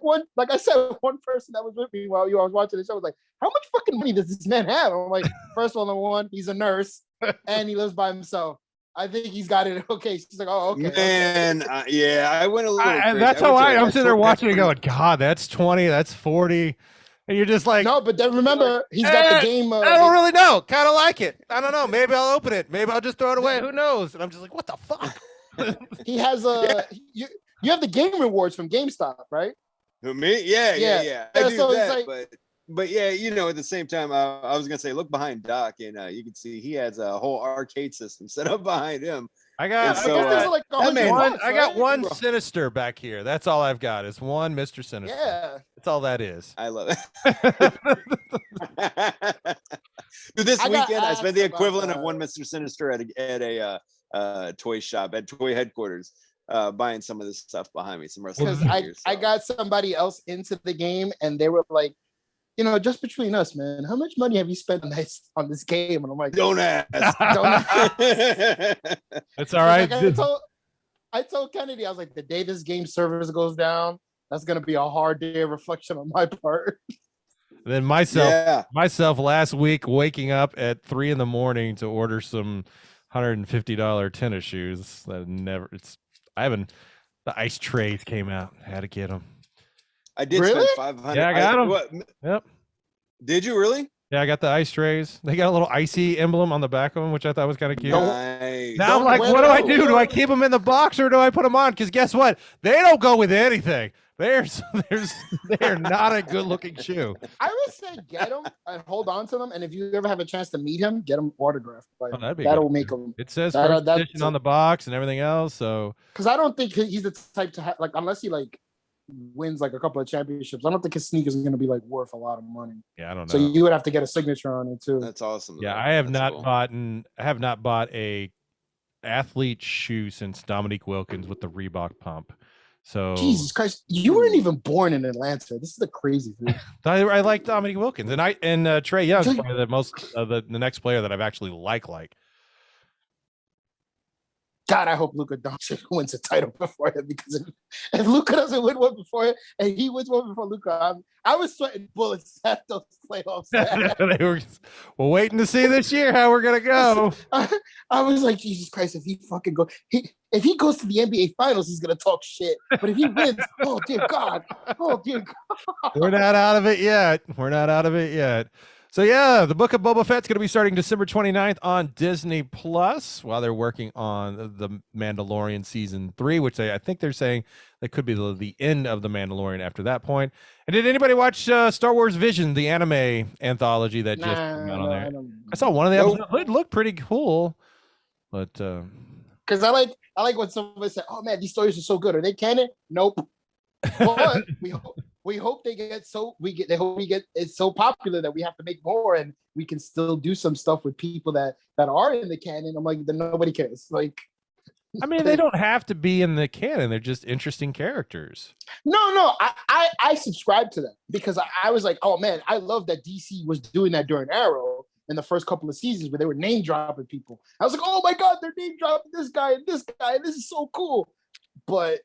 I said, one person that was with me while I was watching the show was like, how much fucking money does this man have? I'm like, first of all, number one, he's a nurse and he lives by himself. I think he's got it. Okay. She's like, oh, okay. Man, yeah, I went a little crazy. That's how I'm sitting there watching it going, God, that's 20, that's 40. And you're just like, no, but then remember, he's got the game. I don't really know. Kind of like it. I don't know. Maybe I'll open it. Maybe I'll just throw it away. Who knows? And I'm just like, what the fuck? He has you have the game rewards from GameStop, right? Who, me? Yeah. I do so that, but yeah, you know, at the same time, I was gonna say, look behind Doc, and you can see he has a whole arcade system set up behind him. I got one Sinister back here. That's all I've got is one Mr. Sinister. Yeah. That's all that is. I love it. Dude, this weekend I spent the equivalent of one Mr. Sinister at a toy shop at toy headquarters, buying some of this stuff behind me. Some wrestling figures. I got somebody else into the game and they were like, you know, just between us, man, how much money have you spent on this game? And I'm like, don't ask. It's all right. Like, I told Kennedy, I was like, the day this game servers goes down, that's gonna be a hard day of reflection on my part. Then myself last week waking up at 3 a.m. to order some $150 tennis shoes. The ice trays came out. Had to get them. I did spend $500. Yeah, I got them. Yep. Did you really? Yeah, I got the ice trays. They got a little icy emblem on the back of them, which I thought was kind of cute. Nice. Now I'm like, what do I do? Do I keep them in the box or do I put them on? Because guess what? They don't go with anything. They're not a good looking shoe. I would say get them and hold on to them. And if you ever have a chance to meet him, get them autographed. Like, that'll make them. It says first edition on the box and everything else. So because I don't think he's the type to have, like, unless he like wins like a couple of championships, I don't think his sneakers are going to be like worth a lot of money. Yeah, I don't know. So you would have to get a signature on it too. That's awesome. Yeah, I have not bought a athlete shoe since Dominique Wilkins with the Reebok pump. So Jesus Christ, you weren't even born in Atlanta. This is the crazy thing. I like Dominique Wilkins, and Trey Young's probably the most the next player that I've actually like. God, I hope Luka Doncic wins a title before him, because if Luka doesn't win one before him and he wins one before Luka, I was sweating bullets at those playoffs. We're waiting to see this year how we're gonna go. I was like, Jesus Christ, if he fucking if he goes to the NBA Finals, he's gonna talk shit. But if he wins, oh dear God. We're not out of it yet. So yeah, the Book of Boba Fett's going to be starting December 29th on Disney Plus, while they're working on the Mandalorian season 3, which I think they're saying that could be the end of the Mandalorian after that point. And did anybody watch Star Wars Vision, the anime anthology that just came out on there? I saw one of the episodes. It looked pretty cool, but because I like when somebody said, "Oh man, these stories are so good. Are they canon?" Nope. But we hope they get it's so popular that we have to make more, and we can still do some stuff with people that are in the canon. I'm like, then nobody cares. Like, I mean, they don't have to be in the canon. They're just interesting characters. No, I subscribe to that, because I was like, oh man, I love that DC was doing that during Arrow in the first couple of seasons, where they were name dropping people. I was like, oh my God, they're name dropping this guy and this guy, and this is so cool. But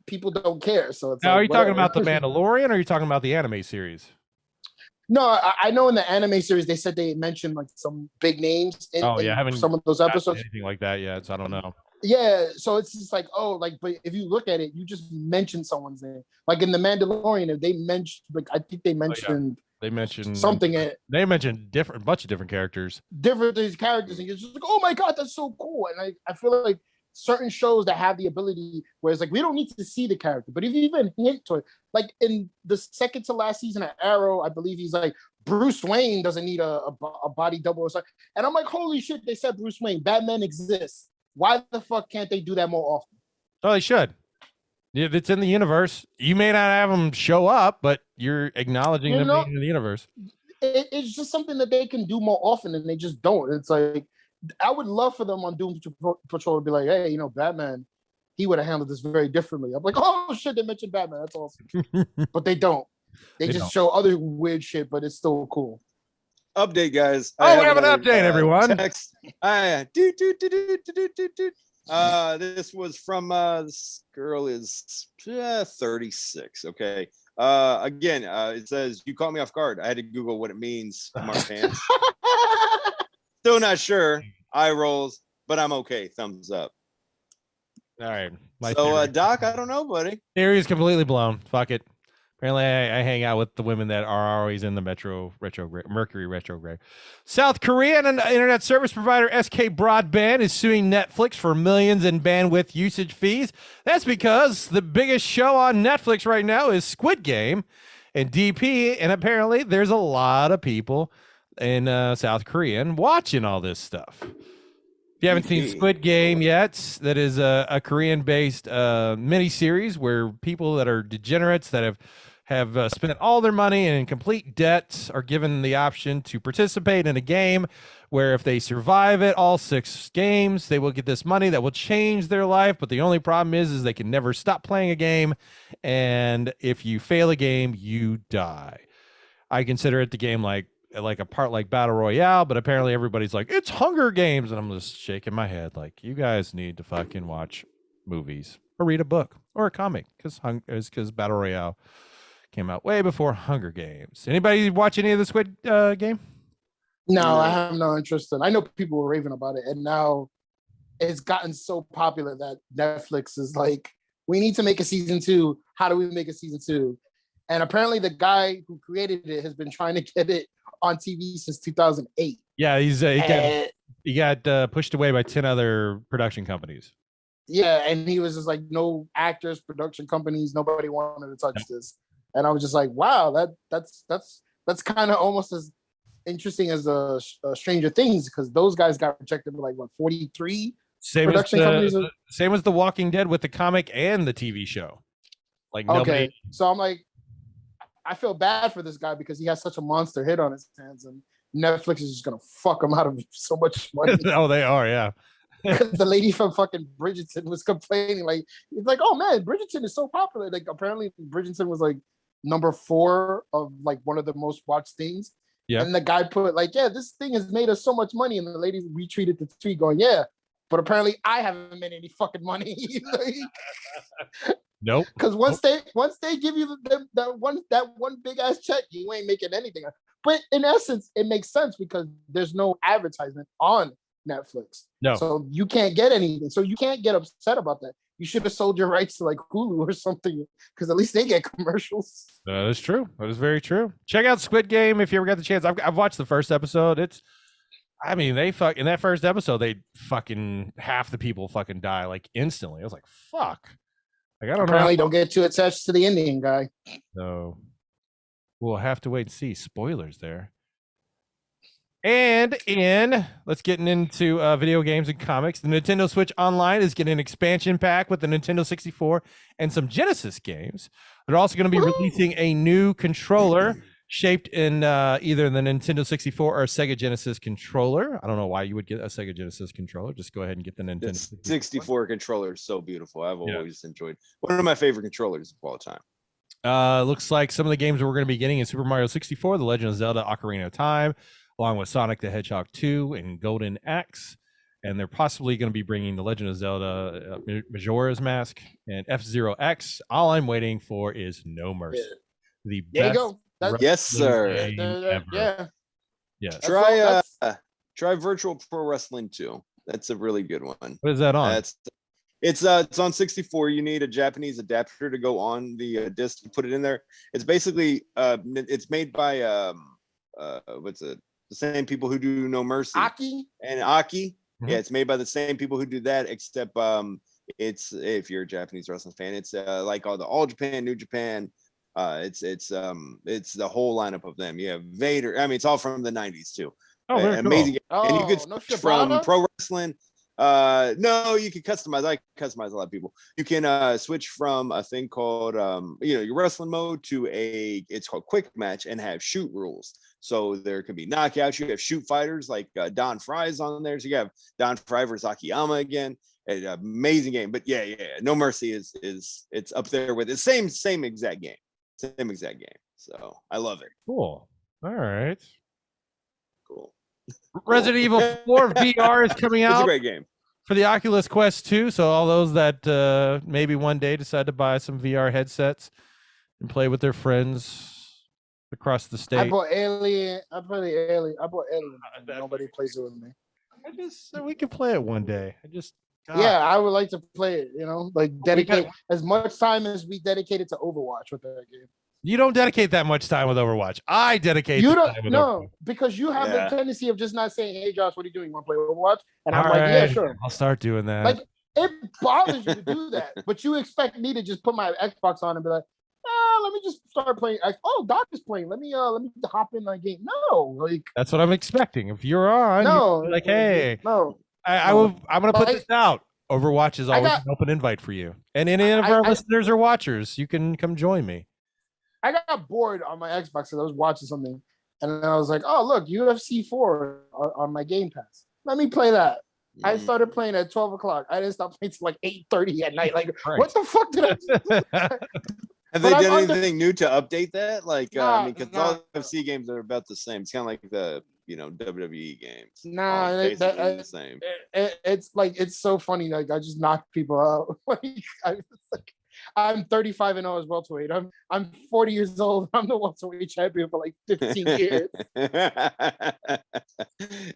people don't care. So it's now, like, are you talking about the Mandalorian, or are you talking about the anime series? No, I know in the anime series they said they mentioned like some big names in some of those episodes. Anything like that yet? So I don't know. Yeah, so it's just like, oh, like, but if you look at it, you just mention someone's name. Like in the Mandalorian, if they mentioned, like, I think they mentioned. They mentioned something. They mentioned a bunch of different characters. These characters, and you're just like, oh my God, that's so cool. And I feel like certain shows that have the ability where it's like, we don't need to see the character, but if you even hint to it, like in the second to last season of Arrow, I believe he's like, Bruce Wayne doesn't need a body double or something. And I'm like, holy shit, they said Bruce Wayne, Batman exists. Why the fuck can't they do that more often? Oh, they should. Yeah, it's in the universe. You may not have them show up, but you're acknowledging them being in the universe. It's just something that they can do more often, and they just don't. It's like, I would love for them on Doom Patrol to be like, hey, Batman, he would have handled this very differently. I'm like, oh shit, they mentioned Batman. That's awesome. But they don't. They just show other weird shit, but it's still cool. Update, guys. Oh, we have an update, everyone. Text. This was from this girl is 36. Okay. Again, it says, you caught me off guard. I had to Google what it means. Mark pants. Still not sure. Eye rolls, but I'm okay. Thumbs up. All right. So, Doc, I don't know, buddy. Theory is completely blown. Fuck it. Apparently, I hang out with the women that are always in the Mercury retrograde. South Korean internet service provider SK Broadband is suing Netflix for millions in bandwidth usage fees. That's because the biggest show on Netflix right now is Squid Game and DP, and apparently there's a lot of people in South Korea watching all this stuff. If you haven't seen Squid Game yet, that is a Korean-based miniseries where people that are degenerates that have spent all their money and in complete debt are given the option to participate in a game where if they survive it, all 6 games, they will get this money that will change their life. But the only problem is they can never stop playing a game. And if you fail a game, you die. I consider it the game like a part like Battle Royale, but apparently everybody's like, it's Hunger Games. And I'm just shaking my head like, you guys need to fucking watch movies or read a book or a comic because Battle Royale came out way before Hunger Games. Anybody watch any of the Squid Game? No, I have no interest in. I know people were raving about it, and now it's gotten so popular that Netflix is like, we need to make a season 2. How do we make a season 2? And apparently the guy who created it has been trying to get it on TV since 2008. Yeah, he got pushed away by 10 other production companies. Yeah, and he was just like, no actors, production companies, nobody wanted to touch this. And I was just like, wow, that's kind of almost as interesting as Stranger Things, because those guys got rejected by like, what, 43 production companies? Same as The Walking Dead with the comic and the TV show. Like, nobody. Okay, so I'm like, I feel bad for this guy because he has such a monster hit on his hands, and Netflix is just gonna fuck him out of so much money. Oh, they are, yeah. The lady from fucking Bridgerton was complaining, like, it's like, oh man, Bridgerton is so popular. Like, apparently Bridgerton was like number 4 of like one of the most watched things. Yeah. And the guy put like, yeah, this thing has made us so much money, and the lady retweeted the tweet going, yeah, but apparently I haven't made any fucking money. Nope. Because once they give you that one big ass check, you ain't making anything. But in essence, it makes sense because there's no advertisement on Netflix. No. So you can't get anything. So you can't get upset about that. You should have sold your rights to like Hulu or something, because at least they get commercials. That is true. That is very true. Check out Squid Game if you ever got the chance. I've watched the first episode. They in that first episode, they fucking half the people fucking die like instantly. I was like, fuck. Like, I don't Apparently know. don't get too attached to the Indian guy. So we'll have to wait and see. Spoilers there. And let's get into video games and comics. The Nintendo Switch Online is getting an expansion pack with the Nintendo 64 and some Genesis games. They're also going to be releasing a new controller shaped in either the Nintendo 64 or Sega Genesis controller. I don't know why you would get a Sega Genesis controller. Just go ahead and get the Nintendo 64 controller is so beautiful. I've always enjoyed one of my favorite controllers of all time. Looks like some of the games that we're going to be getting is Super Mario 64, The Legend of Zelda Ocarina of Time, along with Sonic the Hedgehog 2 and Golden Axe. And they're possibly going to be bringing The Legend of Zelda Majora's Mask and F-Zero X. All I'm waiting for is No Mercy. The There best you go. Yes, sir. ever. Yeah. Try Virtual Pro Wrestling 2. That's a really good one. What is that on? It's on 64. You need a Japanese adapter to go on the disc to put it in there. It's basically it's made by the same people who do No Mercy. Aki. Mm-hmm. Yeah, it's made by the same people who do that, except it's, if you're a Japanese wrestling fan, it's like All Japan, New Japan. It's the whole lineup of them. You have Vader. I mean, it's all from the 90s too. Oh, very amazing. cool. And you could switch from pro wrestling. No, you can customize. I customize a lot of people. You can switch from a thing called your wrestling mode to it's called quick match and have shoot rules. So there can be knockouts. You have shoot fighters like Don Fry's on there. So you have Don Fry versus Akiyama again. An amazing game. But yeah, No Mercy is it's up there with the same exact game. Same exact game. So I love it. Cool. All right. Cool. Resident Evil 4 VR is coming out. It's a great game for the Oculus Quest 2. So all those that maybe one day decide to buy some VR headsets and play with their friends across the state. I bought Alien. Nobody plays it with me. We could play it one day. Yeah, I would like to play it. Like dedicate as much time as we dedicated to Overwatch with that game. You don't dedicate that much time with Overwatch. I dedicate. You don't. No, because you have the tendency of just not saying, "Hey, Josh, what are you doing? You want to play Overwatch?" And I'm like, "Yeah, sure." I'll start doing that. Like it bothers you to do that, but you expect me to just put my Xbox on and be like, let me just start playing. Oh, Doc is playing. Let me hop in that game. No, like that's what I'm expecting. If you're on, no, like, hey, no. I'm gonna put this out. Overwatch is always an open invite for you, and any of our listeners or watchers, you can come join me. I got bored on my Xbox because I was watching something, and I was like, "Oh, look, UFC 4 on my Game Pass. Let me play that." I started playing at 12 o'clock. I didn't stop playing till like 8:30 at night. Like, what the fuck did I do? Have they done anything new to update that? Like, because all UFC games are about the same. It's kind of like the WWE games. Nah, the same. It's like it's so funny. Like I just knock people out. I'm 35-0 as welterweight. I'm 40 years old. I'm the welterweight champion for like 15 years.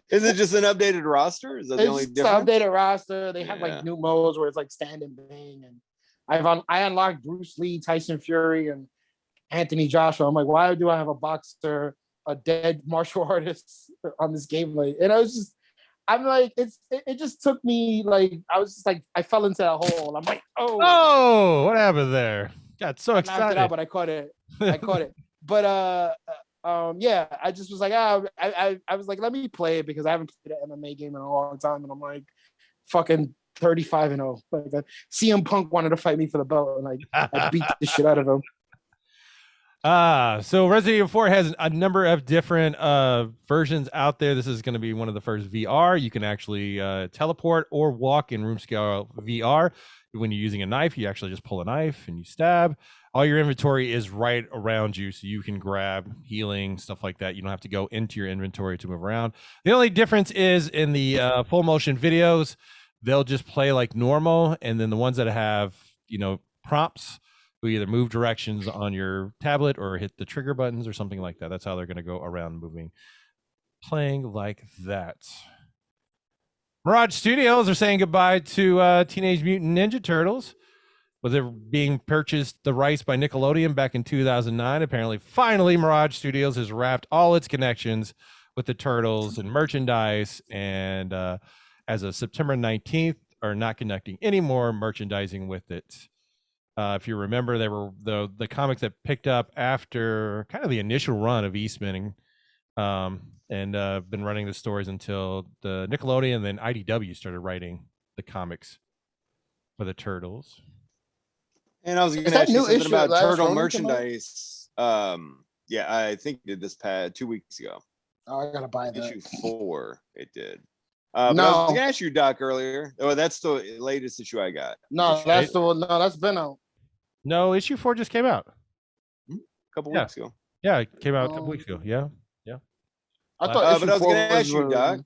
Is it just an updated roster? Is that the only difference? It's an updated roster. They have like new modes where it's like stand and bang, and I unlocked Bruce Lee, Tyson Fury, and Anthony Joshua. I'm like, why do I have a boxer, a dead martial artist on this game? Like, and I'm like, it just took me like I was just like I fell into that hole. I'm like, oh, what happened there? Got so excited. I knocked it out, but I caught it. But yeah, I just was like, I was like, let me play it because I haven't played an MMA game in a long time, and I'm like, fucking 35-0. Like CM Punk wanted to fight me for the belt, and I beat the shit out of him. So Resident Evil 4 has a number of different versions out there. This is going to be one of the first VR. You can actually teleport or walk in room scale VR. When you're using a knife, you actually just pull a knife and you stab. All your inventory is right around you, so you can grab healing, stuff like that. You don't have to go into your inventory to move around. The only difference is in the full motion videos, they'll just play like normal, and then the ones that have prompts will either move directions on your tablet or hit the trigger buttons or something like that. That's how they're going to go around playing like that. Mirage Studios are saying goodbye to Teenage Mutant Ninja Turtles. With it being purchased the rights by Nickelodeon back in 2009, apparently, finally, Mirage Studios has wrapped all its connections with the Turtles and merchandise, and as of September 19th, are not conducting any more merchandising with it. If you remember, there were the comics that picked up after kind of the initial run of Eastman, and been running the stories until the Nickelodeon, and then IDW started writing the comics for the Turtles. And I was going to ask you something about turtle merchandise. Yeah, I think it did this past 2 weeks ago. Oh, I gotta buy that. Issue 4, it did. But I was going to ask you, Doc, earlier. Oh, that's the latest issue I got. No, that's the one. No, that's been out. No, issue 4 just came out. A couple weeks ago. Yeah, it came out a couple weeks ago. Yeah. I thought but I was going to ask you, Doc.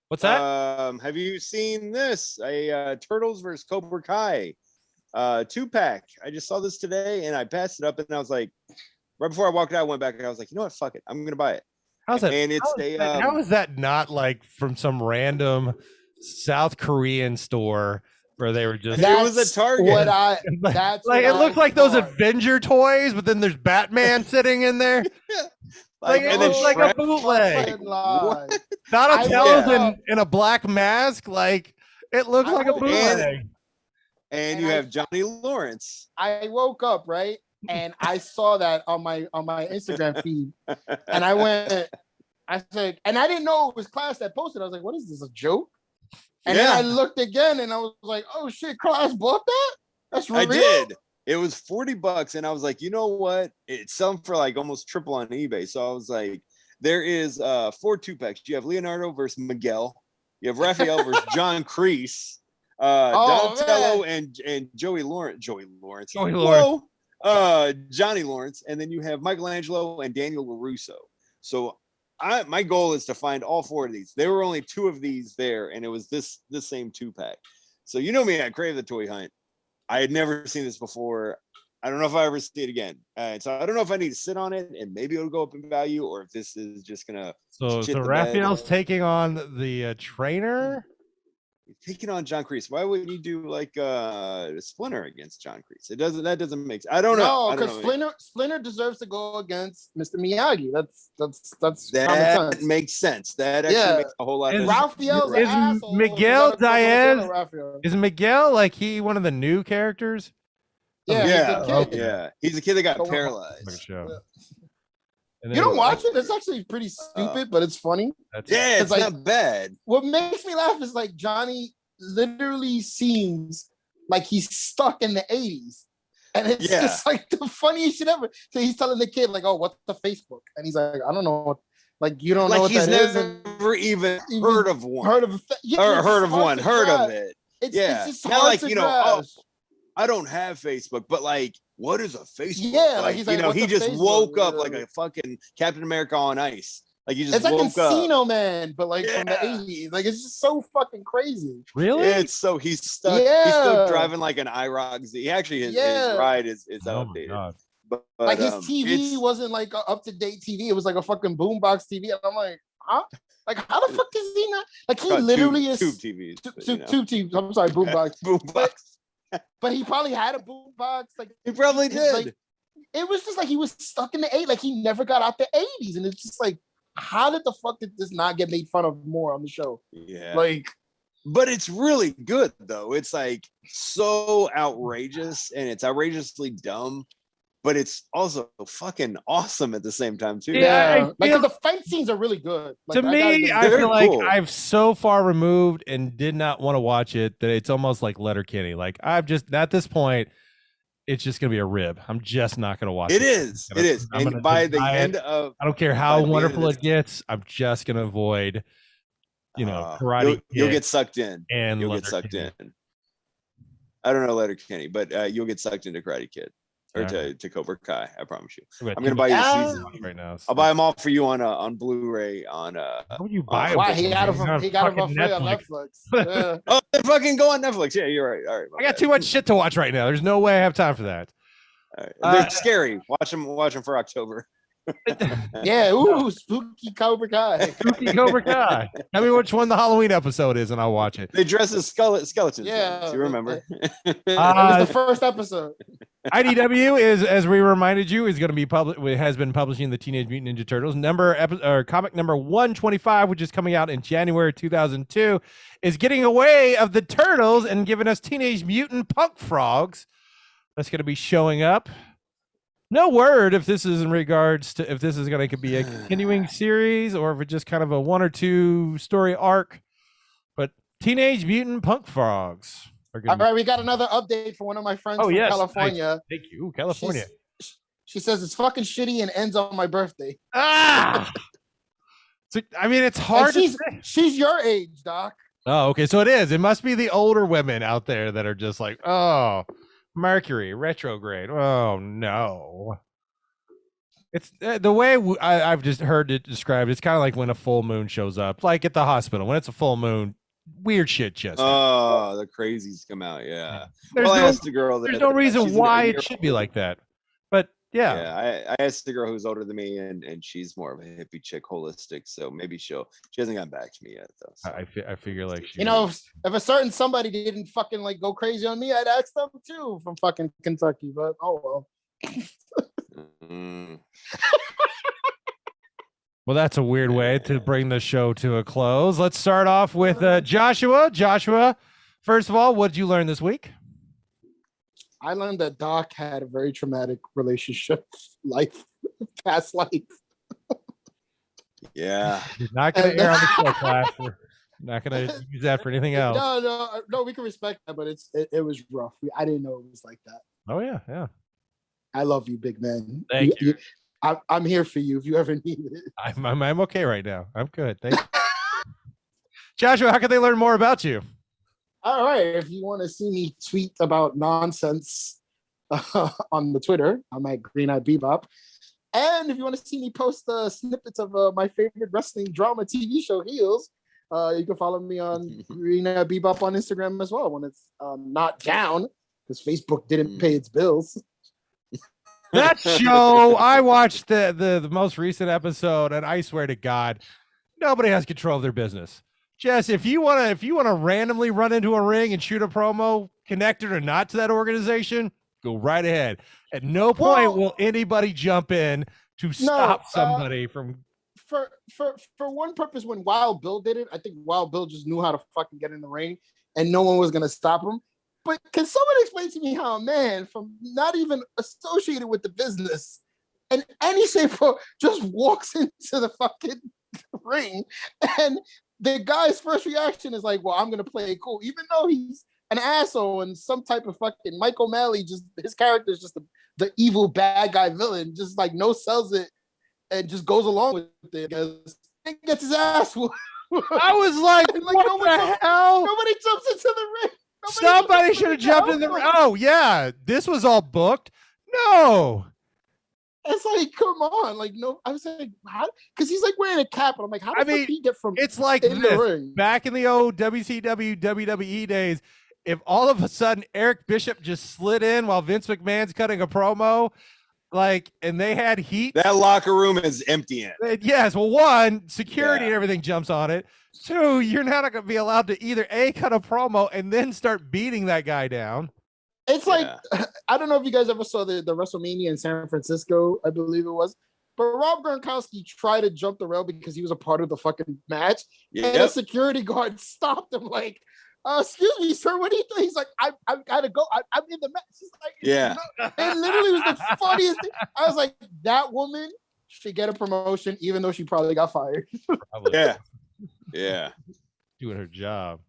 What's that? Have you seen this? A Turtles versus Cobra Kai 2-pack. I just saw this today and I passed it up, and I was like, right before I walked out, I went back and I was like, you know what? Fuck it. I'm going to buy it. How's that? And it's how is that not like from some random South Korean store where they were just? It was a Target. It looked like those Avenger toys, but then there's Batman sitting in there. It looks like a bootleg. Donatello's in a black mask. Like it looks like a bootleg. And you have Johnny Lawrence. I woke up, right? And I saw that on my Instagram feed. And I said, and I didn't know it was Class that posted. I was like, what is this, a joke? And then I looked again and I was like, oh shit, Class bought that? That's real? I did. It was $40, and I was like, you know what? It's selling for like almost triple on eBay. So I was like, there is 4 2-packs. You have Leonardo versus Miguel. You have Raphael versus John Kreese. Donatello and Johnny Lawrence. Johnny Lawrence, and then you have Michelangelo and Daniel LaRusso. So my goal is to find all 4 of these. There were only 2 of these there, and it was this same 2-pack. So you know me, I crave the toy hunt. I had never seen this before. I don't know if I ever see it again. So I don't know if I need to sit on it and maybe it'll go up in value, or if this is just gonna. So Raphael's taking on the trainer. Taking on John Kreese. Why would you do like Splinter against John Kreese? That doesn't make sense. I don't know. No, because Splinter deserves to go against Mr. Miyagi. That makes sense. That actually makes a whole lot of sense. Raphael's is asshole. Miguel Diaz? Is Miguel like he one of the new characters? Yeah. He's a kid that got paralyzed. You don't watch it? It's actually pretty stupid, but it's funny. It's like, not bad. What makes me laugh is like Johnny literally seems like he's stuck in the 80s. And it's just like the funniest shit ever. So he's telling the kid, like, oh, what's the Facebook? And he's like, I don't know. Like, you don't know what that is. Never even heard of one. Heard of it. It's just not hard like, to grasp. I don't have Facebook, but like, what is a Facebook? Yeah, like he's like, he just woke up like a fucking Captain America on ice. Like he just it's like woke Encino Man, but like from the 80s. Like it's just so fucking crazy. Really? It's so he's stuck. Yeah. He's still driving like an IROC Z. Actually, his ride is outdated. But like his TV wasn't like up to date TV. It was like a fucking boombox TV. And I'm like, huh? Like how the fuck is he not? Like he literally is tube TVs. Tube TVs. I'm sorry, boombox. Boombox. But he probably had a boombox. Like he probably did. Like, it was just like he was stuck in the 80s. Like he never got out the 80s, and it's just like, how did the fuck did this not get made fun of more on the show? Yeah, like, but it's really good though. It's like so outrageous, and it's outrageously dumb, but it's also fucking awesome at the same time too. Yeah, like the fight scenes are really good. Like, to me, I feel like I've so far removed and did not want to watch it that it's almost like Letterkenny. Like I've just at this point, it's just gonna be a rib. I'm just not gonna watch it. It is. And by the end of, I don't care how wonderful it gets. I'm just gonna avoid, karate. You'll get sucked in. You'll get sucked in. I don't know Letterkenny, but you'll get sucked into Karate Kid. or to Cobra Kai. I promise you. We got I'm too gonna buy you the many season. right now. I'll buy them all for you on Blu-ray on How would you buy them? Why he got it on from free fucking on Netflix. Yeah. Oh, they fucking go on Netflix. Yeah, you're right. All right. I got too much shit to watch right now. There's no way I have time for that. All right. They're scary. Watch them for October. Yeah, ooh, spooky Cobra Kai. Spooky Cobra Kai. Tell me which one the Halloween episode is, and I'll watch it. They dress as skeletons. Yeah, do you remember? It was the first episode. IDW is, as we reminded you, is going to be has been publishing the Teenage Mutant Ninja Turtles comic number 125, which is coming out in January 2002, is getting away of the turtles and giving us Teenage Mutant Punk Frogs. That's going to be showing up. No word if this is in regards to if this is going to be a continuing series or if it's just kind of a 1 or 2 story arc. But Teenage Mutant Punk Frogs are going. All right, we got another update from one of my friends from California. Thank you, California. She says it's fucking shitty and ends on my birthday. Ah, so, I mean, it's hard. She's your age, Doc. Oh, okay. So it is. It must be the older women out there that are just like, oh, Mercury retrograde. Oh no. It's the way I've just heard it described. It's kind of like when a full moon shows up, like at the hospital. When it's a full moon, weird shit just. Oh, the crazies come out. Yeah. There's I asked the girl. There's no reason why it should be like that. But yeah. I asked the girl who's older than me, and she's more of a hippie chick, holistic. So maybe she hasn't gotten back to me yet, though. So. I figure like she. If a certain somebody didn't fucking like go crazy on me, I'd ask them too from fucking Kentucky. But oh well. Well, that's a weird way to bring the show to a close. Let's start off with Joshua. Joshua, first of all, what did you learn this week? I learned that Doc had a very traumatic relationship past life. Yeah. Not going to air on the show, class. We're not going to use that for anything else. No, we can respect that, but it was rough. I didn't know it was like that. Oh, yeah. I love you, big man. Thank you. I'm here for you if you ever need it. I'm okay right now. I'm good. Thank you. Joshua, how can they learn more about you? All right. If you want to see me tweet about nonsense on the Twitter, I'm at Green Eyed Bebop. And if you want to see me post snippets of my favorite wrestling drama TV show, Heels, you can follow me on Green Eyed Bebop on Instagram as well when it's not down because Facebook didn't pay its bills. That show, I watched the most recent episode, and I swear to God, nobody has control of their business. Jess, if you wanna randomly run into a ring and shoot a promo connected or not to that organization, go right ahead. At no point will anybody jump in to stop somebody from. For one purpose, when Wild Bill did it, I think Wild Bill just knew how to fucking get in the ring, and no one was gonna stop him. But can someone explain to me how a man from not even associated with the business in any shape or just walks into the fucking ring and the guy's first reaction is like, well, I'm going to play it cool, even though he's an asshole and some type of fucking Mike O'Malley, just his character is just the evil bad guy villain, just like no sells it and just goes along with it because he gets his ass whooped. I was like what the hell? Nobody jumps into the ring. Somebody should have jumped in the ring. Oh, yeah. This was all booked. No. It's like, come on. Like, no. I was like, how? Because he's like wearing a cap. And I'm like, how the fuck did he get from it's like in the ring? Back in the old WCW, WWE days, if all of a sudden Eric Bishop just slid in while Vince McMahon's cutting a promo, like, and they had heat. That locker room is empty. Yes. Well, one, security and everything jumps on it. Two, you're not going to be allowed to either cut a promo and then start beating that guy down. It's like, I don't know if you guys ever saw the WrestleMania in San Francisco, I believe it was, but Rob Gronkowski tried to jump the rail because he was a part of the fucking match. And a security guard stopped him like, excuse me, sir, what are you doing? He's like, I gotta go. I'm in the match. He's like, it literally was the funniest thing. I was like, that woman should get a promotion, even though she probably got fired. Probably. Yeah. Doing her job.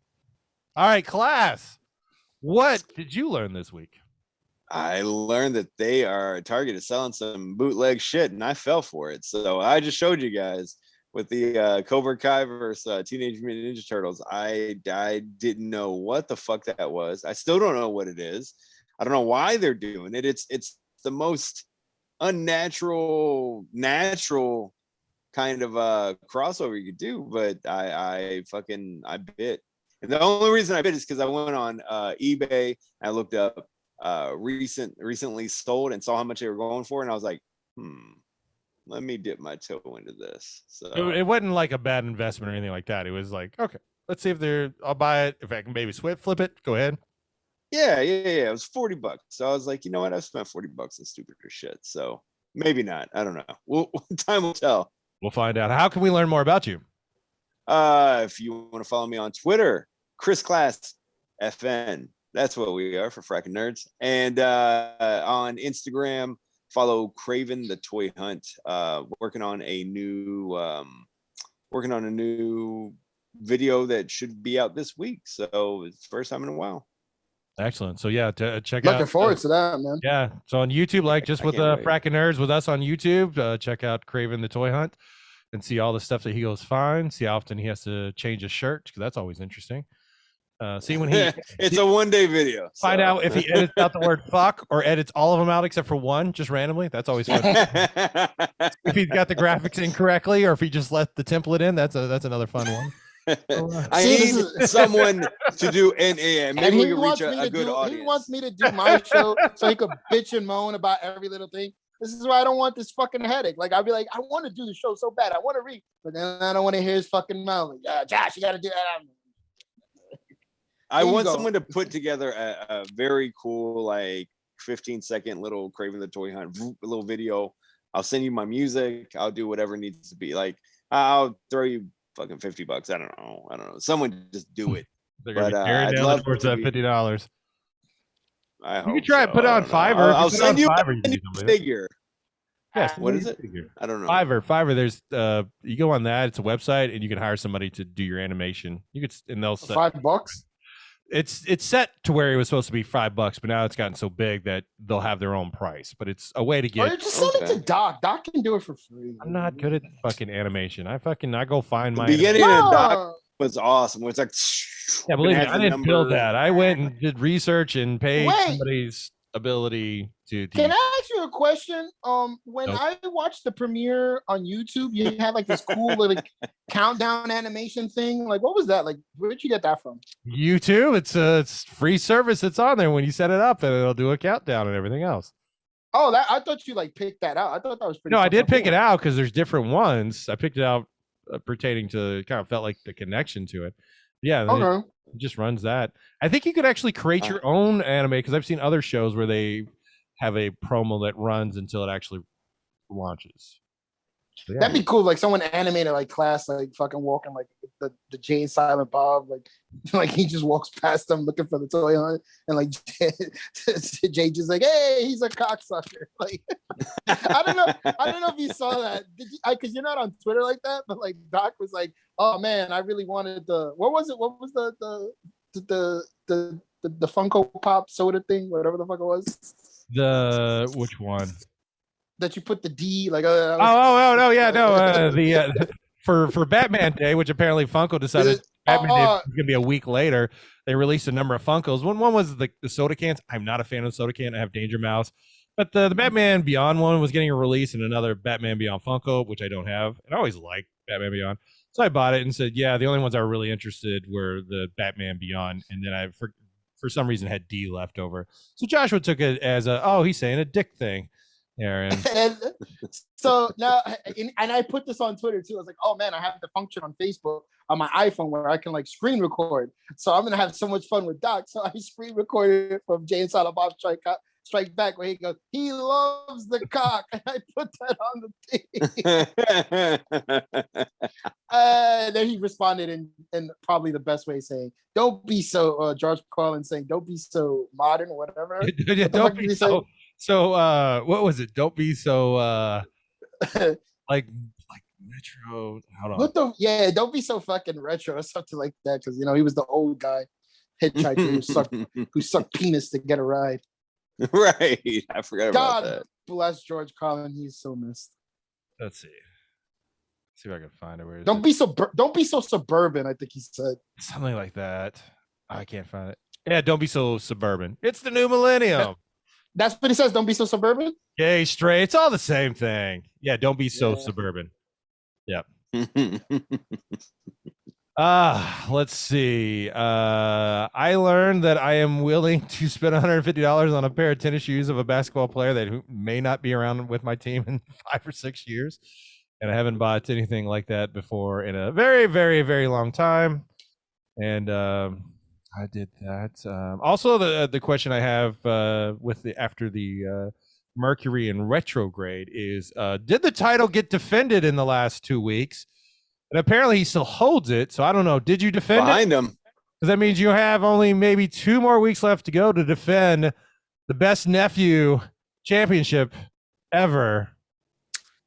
All right, class. What did you learn this week? I learned that Target is selling some bootleg shit, and I fell for it. So I just showed you guys with the Cobra Kai versus Teenage Mutant Ninja Turtles. I didn't know what the fuck that was. I still don't know what it is. I don't know why they're doing it. It's the most unnatural, natural kind of crossover you could do. But I bit. And the only reason I bit is because I went on eBay. I looked up recently sold and saw how much they were going for, and I was like, let me dip my toe into this. So it wasn't like a bad investment or anything like that. It was like, okay, let's see if I'll buy it. If I can maybe flip it, go ahead. Yeah. It was $40. So I was like, you know what? I've spent $40 on stupider shit. So maybe not. I don't know. Time will tell. We'll find out. How can we learn more about you? If you want to follow me on Twitter, Chris Class FN. That's what we are for Frakkin Nerds. And on Instagram, follow Craven the Toy Hunt. Working on a new video that should be out this week. So it's the first time in a while. Excellent. So yeah, check out. Looking forward to that, man. Yeah. So on YouTube, like just with Frakkin Nerds with us on YouTube, check out Craven the Toy Hunt and see all the stuff that he goes find. See how often he has to change his shirt, because that's always interesting. See when it's a 1-day video. Find out if he edits out the word fuck or edits all of them out except for one, just randomly. That's always fun. If he's got the graphics incorrectly or if he just let the template in, that's another fun one. I need someone to do maybe we can reach a good audience. He wants me to do my show so he could bitch and moan about every little thing. This is why I don't want this fucking headache. Like, I'll be like, I want to do the show so bad. I want to read, but then I don't want to hear his fucking mouth. Like, Josh, you got to do that. I want someone to put together a very cool, like 15-second little Craven the Toy Hunt little video. I'll send you my music. I'll do whatever needs to be. Like, I'll throw you fucking $50. I don't know. Someone just do it. They're gonna be I'd love towards that $50. I hope you can try so. and put it on Fiverr. I'll send you Fiverr, a figure. Yes. What is it? I don't know. Fiverr. There's you go on that. It's a website, and you can hire somebody to do your animation. You could, and they'll $5. It's set to where it was supposed to be $5, but now it's gotten so big that they'll have their own price. But it's a way to get. Or just send it to Doc. Doc can do it for free. I'm not good at fucking animation. I go find my beginning of Doc was awesome. It's like, yeah, believe me, I didn't build that. I went and did research and paid somebody's ability to. Can I ask you a question? When I watched the premiere on YouTube, you had like this cool little countdown animation thing. Like, what was that? Like, where'd you get that from? YouTube. It's free service that's on there when you set it up, and it'll do a countdown and everything else. Oh, I thought you like picked that out. I thought that was pretty. No, I did pick it out because there's different ones. I picked it out pertaining to kind of felt like the connection to it. Yeah. Okay. It just runs that. I think you could actually create your own anime, because I've seen other shows where they have a promo that runs until it actually launches. So, yeah. That'd be cool. Like someone animated like Class, like fucking walking like the Jay and Silent Bob, like he just walks past them looking for the toy hunt, and like Jay just like, hey, he's a cocksucker. Like I don't know if you saw that. Did you? Because you're not on Twitter like that, but like Doc was like, oh man, I really wanted what was the Funko Pop soda thing, whatever the fuck it was. Which one? That you put the D like for Batman Day, which apparently Funko decided Batman Day was gonna be a week later. They released a number of Funkos. One was the soda cans. I'm not a fan of soda can. I have Danger Mouse, but the Batman Beyond one was getting a release, and another Batman Beyond Funko, which I don't have. And I always liked Batman Beyond, so I bought it and said, yeah, the only ones I were really interested were the Batman Beyond, and then I for some reason had D left over. So Joshua took it as he's saying a dick thing. Aaron. And so now, and I put this on Twitter too. I was like, oh man, I have the function on Facebook on my iPhone where I can like screen record. So I'm gonna have so much fun with Doc. So I screen recorded it from Jay and Silent Bob Strike Back, where he goes, he loves the cock. And I put that on the thing. Then he responded in probably the best way, saying, don't be so, George Carlin saying, don't be so modern or whatever. Yeah, don't be so. So what was it? Don't be so like retro. Hold on. Don't be so fucking retro or something like that, because he was the old guy hitchhiker who sucked penis to get a ride. Right. I forgot about that. God bless George Carlin. He's so missed. Let's see. See if I can find it. Where is don't be so suburban, I think he said. Something like that. I can't find it. Yeah, don't be so suburban. It's the new millennium. That's what he says. Don't be so suburban. Gay, straight, it's all the same thing. Yeah, don't be so Yeah. suburban. Yep. Let's see. I learned that I am willing to spend $150 on a pair of tennis shoes of a basketball player that may not be around with my team in 5 or 6 years. And I haven't bought anything like that before in a very, very, very long time. And I did that. Also, the question I have after the Mercury in retrograde is, did the title get defended in the last 2 weeks? And apparently he still holds it. So I don't know. Did you defend Behind it? him. Because that means you have only maybe 2 more weeks left to go to defend the best nephew championship ever.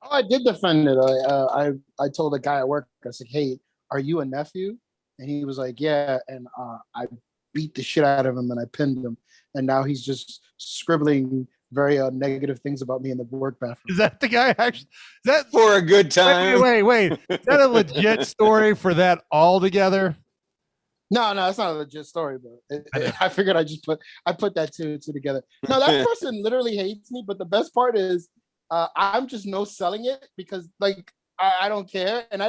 Oh, I did defend it. I told a guy at work, I said, "Hey, are you a nephew?" And he was like, "Yeah." And I beat the shit out of him and I pinned him. And now he's just scribbling very negative things about me in the work bathroom. Is that the guy actually? Is that For a good time. Wait. Is that a legit story for that altogether? No, it's not a legit story, but I figured I put that two together. No, that person literally hates me, but the best part is I'm just no selling it because like I don't care. And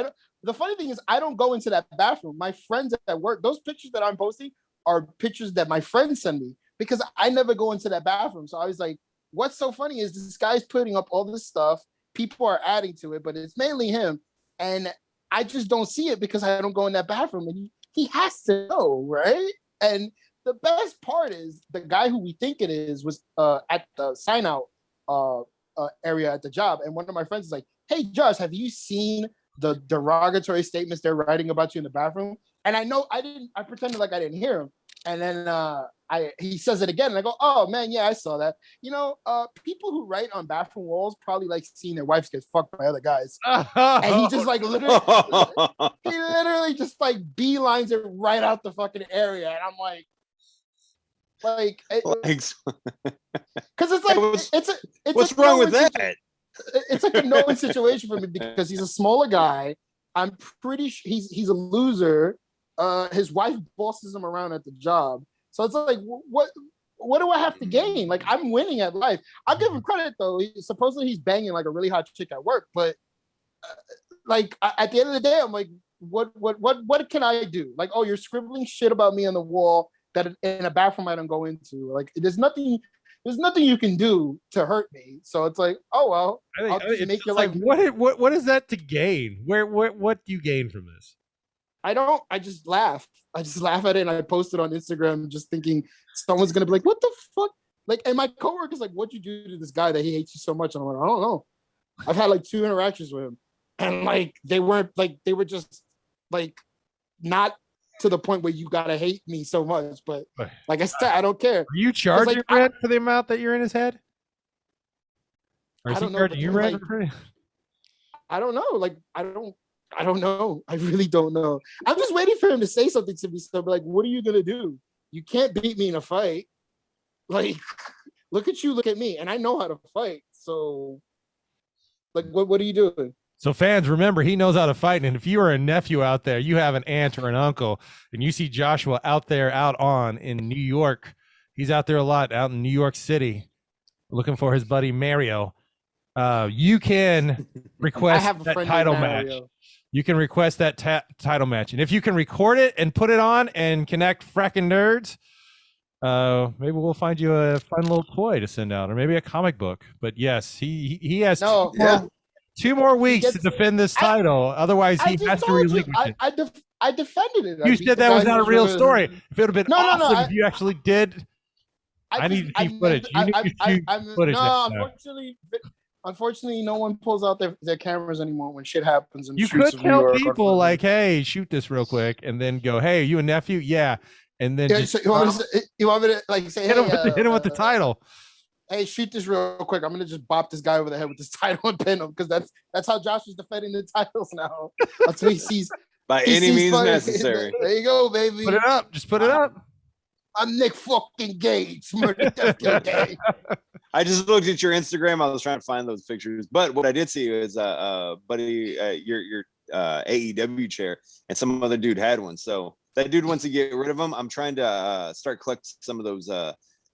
the funny thing is I don't go into that bathroom. My friends at work, those pictures that I'm posting are pictures that my friends send me because I never go into that bathroom. So I was like, what's so funny is this guy's putting up all this stuff. People are adding to it, but it's mainly him. And I just don't see it because I don't go in that bathroom. And he has to know, right? And the best part is the guy who we think it is was at the sign out area at the job. And one of my friends is like, "Hey, Josh, have you seen the derogatory statements they're writing about you in the bathroom?" And I pretended like I didn't hear him. And then he says it again, and I go, "Oh man, yeah, I saw that." People who write on bathroom walls probably like seeing their wives get fucked by other guys. And he just like literally just like beelines it right out the fucking area, and I'm like, because it's like what's wrong with that? It's like a no-win situation for me because he's a smaller guy. I'm pretty sure he's a loser. His wife bosses him around at the job. So it's like, what do I have to gain? Like, I'm winning at life. I'll give him credit though. Supposedly he's banging like a really hot chick at work, but at the end of the day, I'm like, what can I do? Like, oh, you're scribbling shit about me on the wall that in a bathroom I don't go into. Like, there's nothing you can do to hurt me. So it's like, oh well, I'll just make your life. What is that to gain? What do you gain from this? I just laugh. I just laugh at it and I post it on Instagram just thinking someone's gonna be like, what the fuck? Like, and my coworker's like, what'd you do to this guy that he hates you so much? And I'm like, I don't know. I've had like 2 interactions with him. And like they were just like not to the point where you gotta hate me so much. But like I said, I don't care. Are you charging rent for the amount that you're in his head? Or is he charging you rent? I don't know. Like I don't know. I really don't know. I'm just waiting for him to say something to me. So, like, what are you gonna do? You can't beat me in a fight. Like, look at you, look at me, and I know how to fight. So, like, what are you doing? So, fans, remember, he knows how to fight. And if you are a nephew out there, you have an aunt or an uncle, and you see Joshua out in New York, he's out there a lot, out in New York City, looking for his buddy Mario. You can request that title match. You can request that title match. And if you can record it and put it on and connect Frakkin Nerds, maybe we'll find you a fun little toy to send out, or maybe a comic book. But yes, he has 2 more weeks to defend this title. Otherwise, he has to relinquish it. I defended it. You said that was not a real story. If it would have been awesome if you actually did. I need to see footage. You need to see footage. Unfortunately, no one pulls out their cameras anymore when shit happens. In you could tell people like, "Hey, shoot this real quick," and then go, "Hey, are you a nephew?" Yeah, and then just you want me to like say, hit him with the title. Hey, shoot this real quick. I'm gonna just bop this guy over the head with this title and pin him because that's how Josh is defending the titles now. Until he sees by any means necessary. There you go, baby. Put it up. Just put it up. I'm Nick fucking Gage. I just looked at your Instagram. I was trying to find those pictures, but what I did see is buddy, your AEW chair, and some other dude had one. So that dude wants to get rid of them. I'm trying to start collecting some of those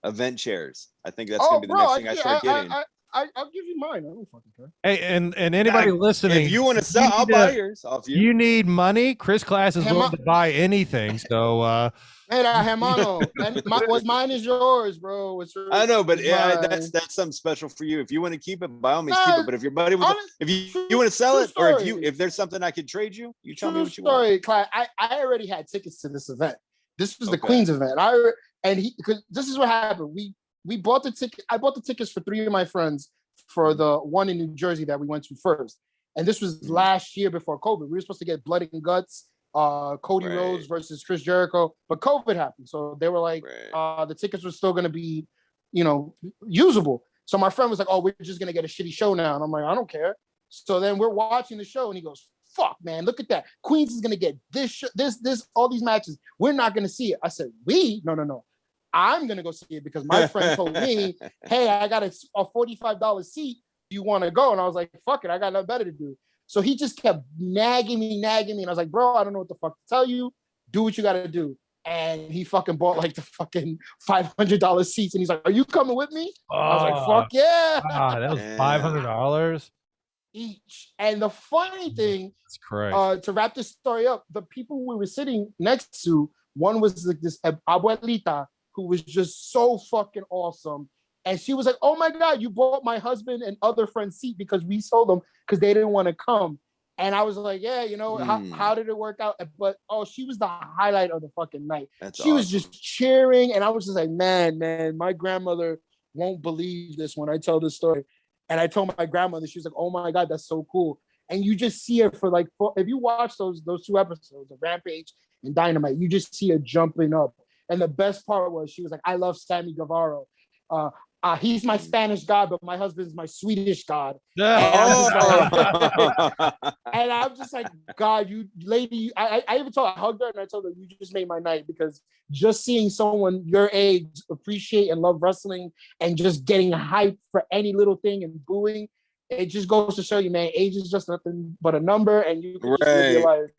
event chairs. I think that's gonna be the next thing I start getting. I'll give you mine. I don't fucking care. Hey, and anybody listening, if you want to sell, I'll buy yours off you. You need money. Chris Class is willing to buy anything. So, hey, hermano, what's mine is yours, bro. I know, but that's something special for you. If you want to keep it, by all means keep it. But if your buddy if you want to sell it, or if there's something I could trade you, you tell me what you want. Class, I already had tickets to this event. This was the Queen's event. Because this is what happened. We bought the ticket. I bought the tickets for 3 of my friends for the one in New Jersey that we went to first. And this was last year before COVID. We were supposed to get Blood and Guts, Cody Rhodes versus Chris Jericho, but COVID happened. So they were like, the tickets were still going to be, usable. So my friend was like, oh, we're just going to get a shitty show now. And I'm like, I don't care. So then we're watching the show and he goes, fuck, man, look at that. Queens is going to get this, all these matches. We're not going to see it. I said, no. I'm going to go see it because my friend told me, hey, I got a $45 seat. You want to go? And I was like, fuck it. I got nothing better to do. So he just kept nagging me. And I was like, bro, I don't know what the fuck to tell you. Do what you got to do. And he fucking bought like the fucking $500 seats. And he's like, are you coming with me? I was like, fuck yeah. That was $500 each. And the funny thing, to wrap this story up, the people we were sitting next to, one was like this abuelita, who was just so fucking awesome. And she was like, oh my God, you bought my husband and other friend's seat because we sold them because they didn't want to come. And I was like, yeah, how did it work out? But she was the highlight of the fucking night. She was just cheering. And I was just like, man, my grandmother won't believe this when I tell this story. And I told my grandmother, she was like, oh my God, that's so cool. And you just see her for like, if you watch those 2 episodes of Rampage and Dynamite, you just see her jumping up. And the best part was she was like, I love Sammy Guevara. He's my Spanish god, but my husband's my Swedish god. And I'm just like, God, you lady. I even told her, I hugged her and I told her, you just made my night, because just seeing someone your age appreciate and love wrestling and just getting hyped for any little thing and booing, it just goes to show you, man, age is just nothing but a number, and you can just live your life,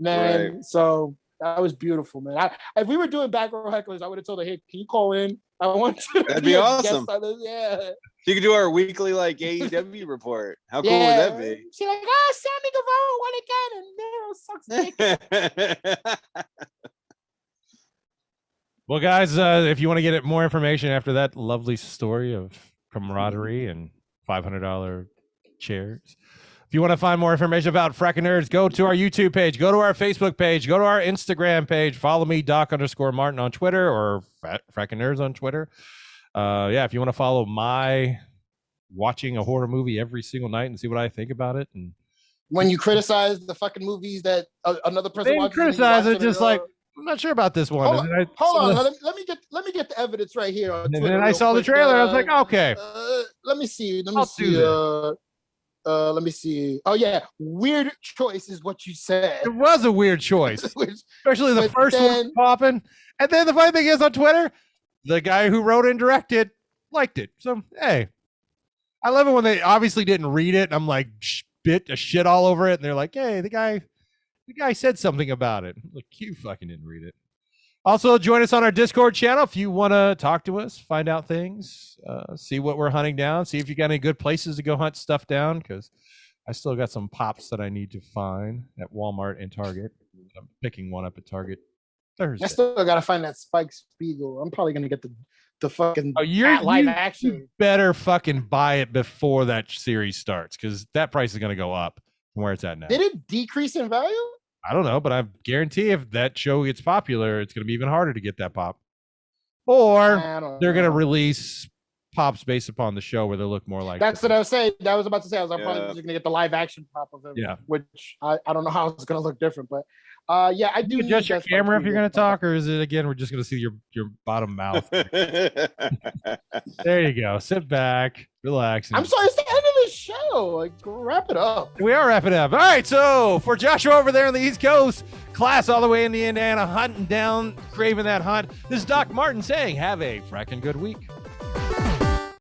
man. Right. So that was beautiful, man. If we were doing back row hecklers, I would have told her, hey, can you call in? I want to. That'd be awesome. Yeah. You could do our weekly like AEW report. How cool would that be? She's like, Sammy Guevara won again, and Nero sucks dick. Well, guys, if you want to get more information after that lovely story of camaraderie and $500 chairs, if you want to find more information about Frakkin Nerds, go to our YouTube page, go to our Facebook page, go to our Instagram page, follow me, Doc_Martin on Twitter, or Frakkin Nerds on Twitter. If you want to follow my watching a horror movie every single night and see what I think about it. And when you criticize the fucking movies that another person watches, criticize it, just like, I'm not sure about this one. Hold on. Let me get the evidence right here. On Twitter, and then I saw the trailer. I was like, okay. Let me see. Let me see. Oh yeah, weird choice is what you said. It was a weird choice, especially the first one popping. And then the funny thing is, on Twitter, the guy who wrote and directed liked it. So hey, I love it when they obviously didn't read it. I'm like, spit a shit all over it, and they're like, hey, the guy said something about it. Like, you fucking didn't read it. Also, join us on our Discord channel if you want to talk to us, find out things, see what we're hunting down, see if you got any good places to go hunt stuff down, because I still got some pops that I need to find at Walmart and Target. I'm picking one up at Target Thursday. I still got to find that Spike Spiegel. I'm probably going to get the fucking live action. You better fucking buy it before that series starts, because that price is going to go up from where it's at now. Did it decrease in value? I don't know, but I guarantee if that show gets popular, it's going to be even harder to get that pop. Or they're going to release pops based upon the show where they look more like. That's what I was saying. That was about to say. I was probably just going to get the live action pop of it. Yeah. Which I don't know how it's going to look different, but I do. You adjust your camera if you're going to talk, or is it again? We're just going to see your bottom mouth. There you go. Sit back, relax. I'm sorry. It's the end of the show. Like, wrap it up. We are wrapping up. All right. So for Joshua over there on the East Coast, Class all the way in the Indiana, hunting down, craving that hunt. This is Doc Martin saying, have a fracking good week.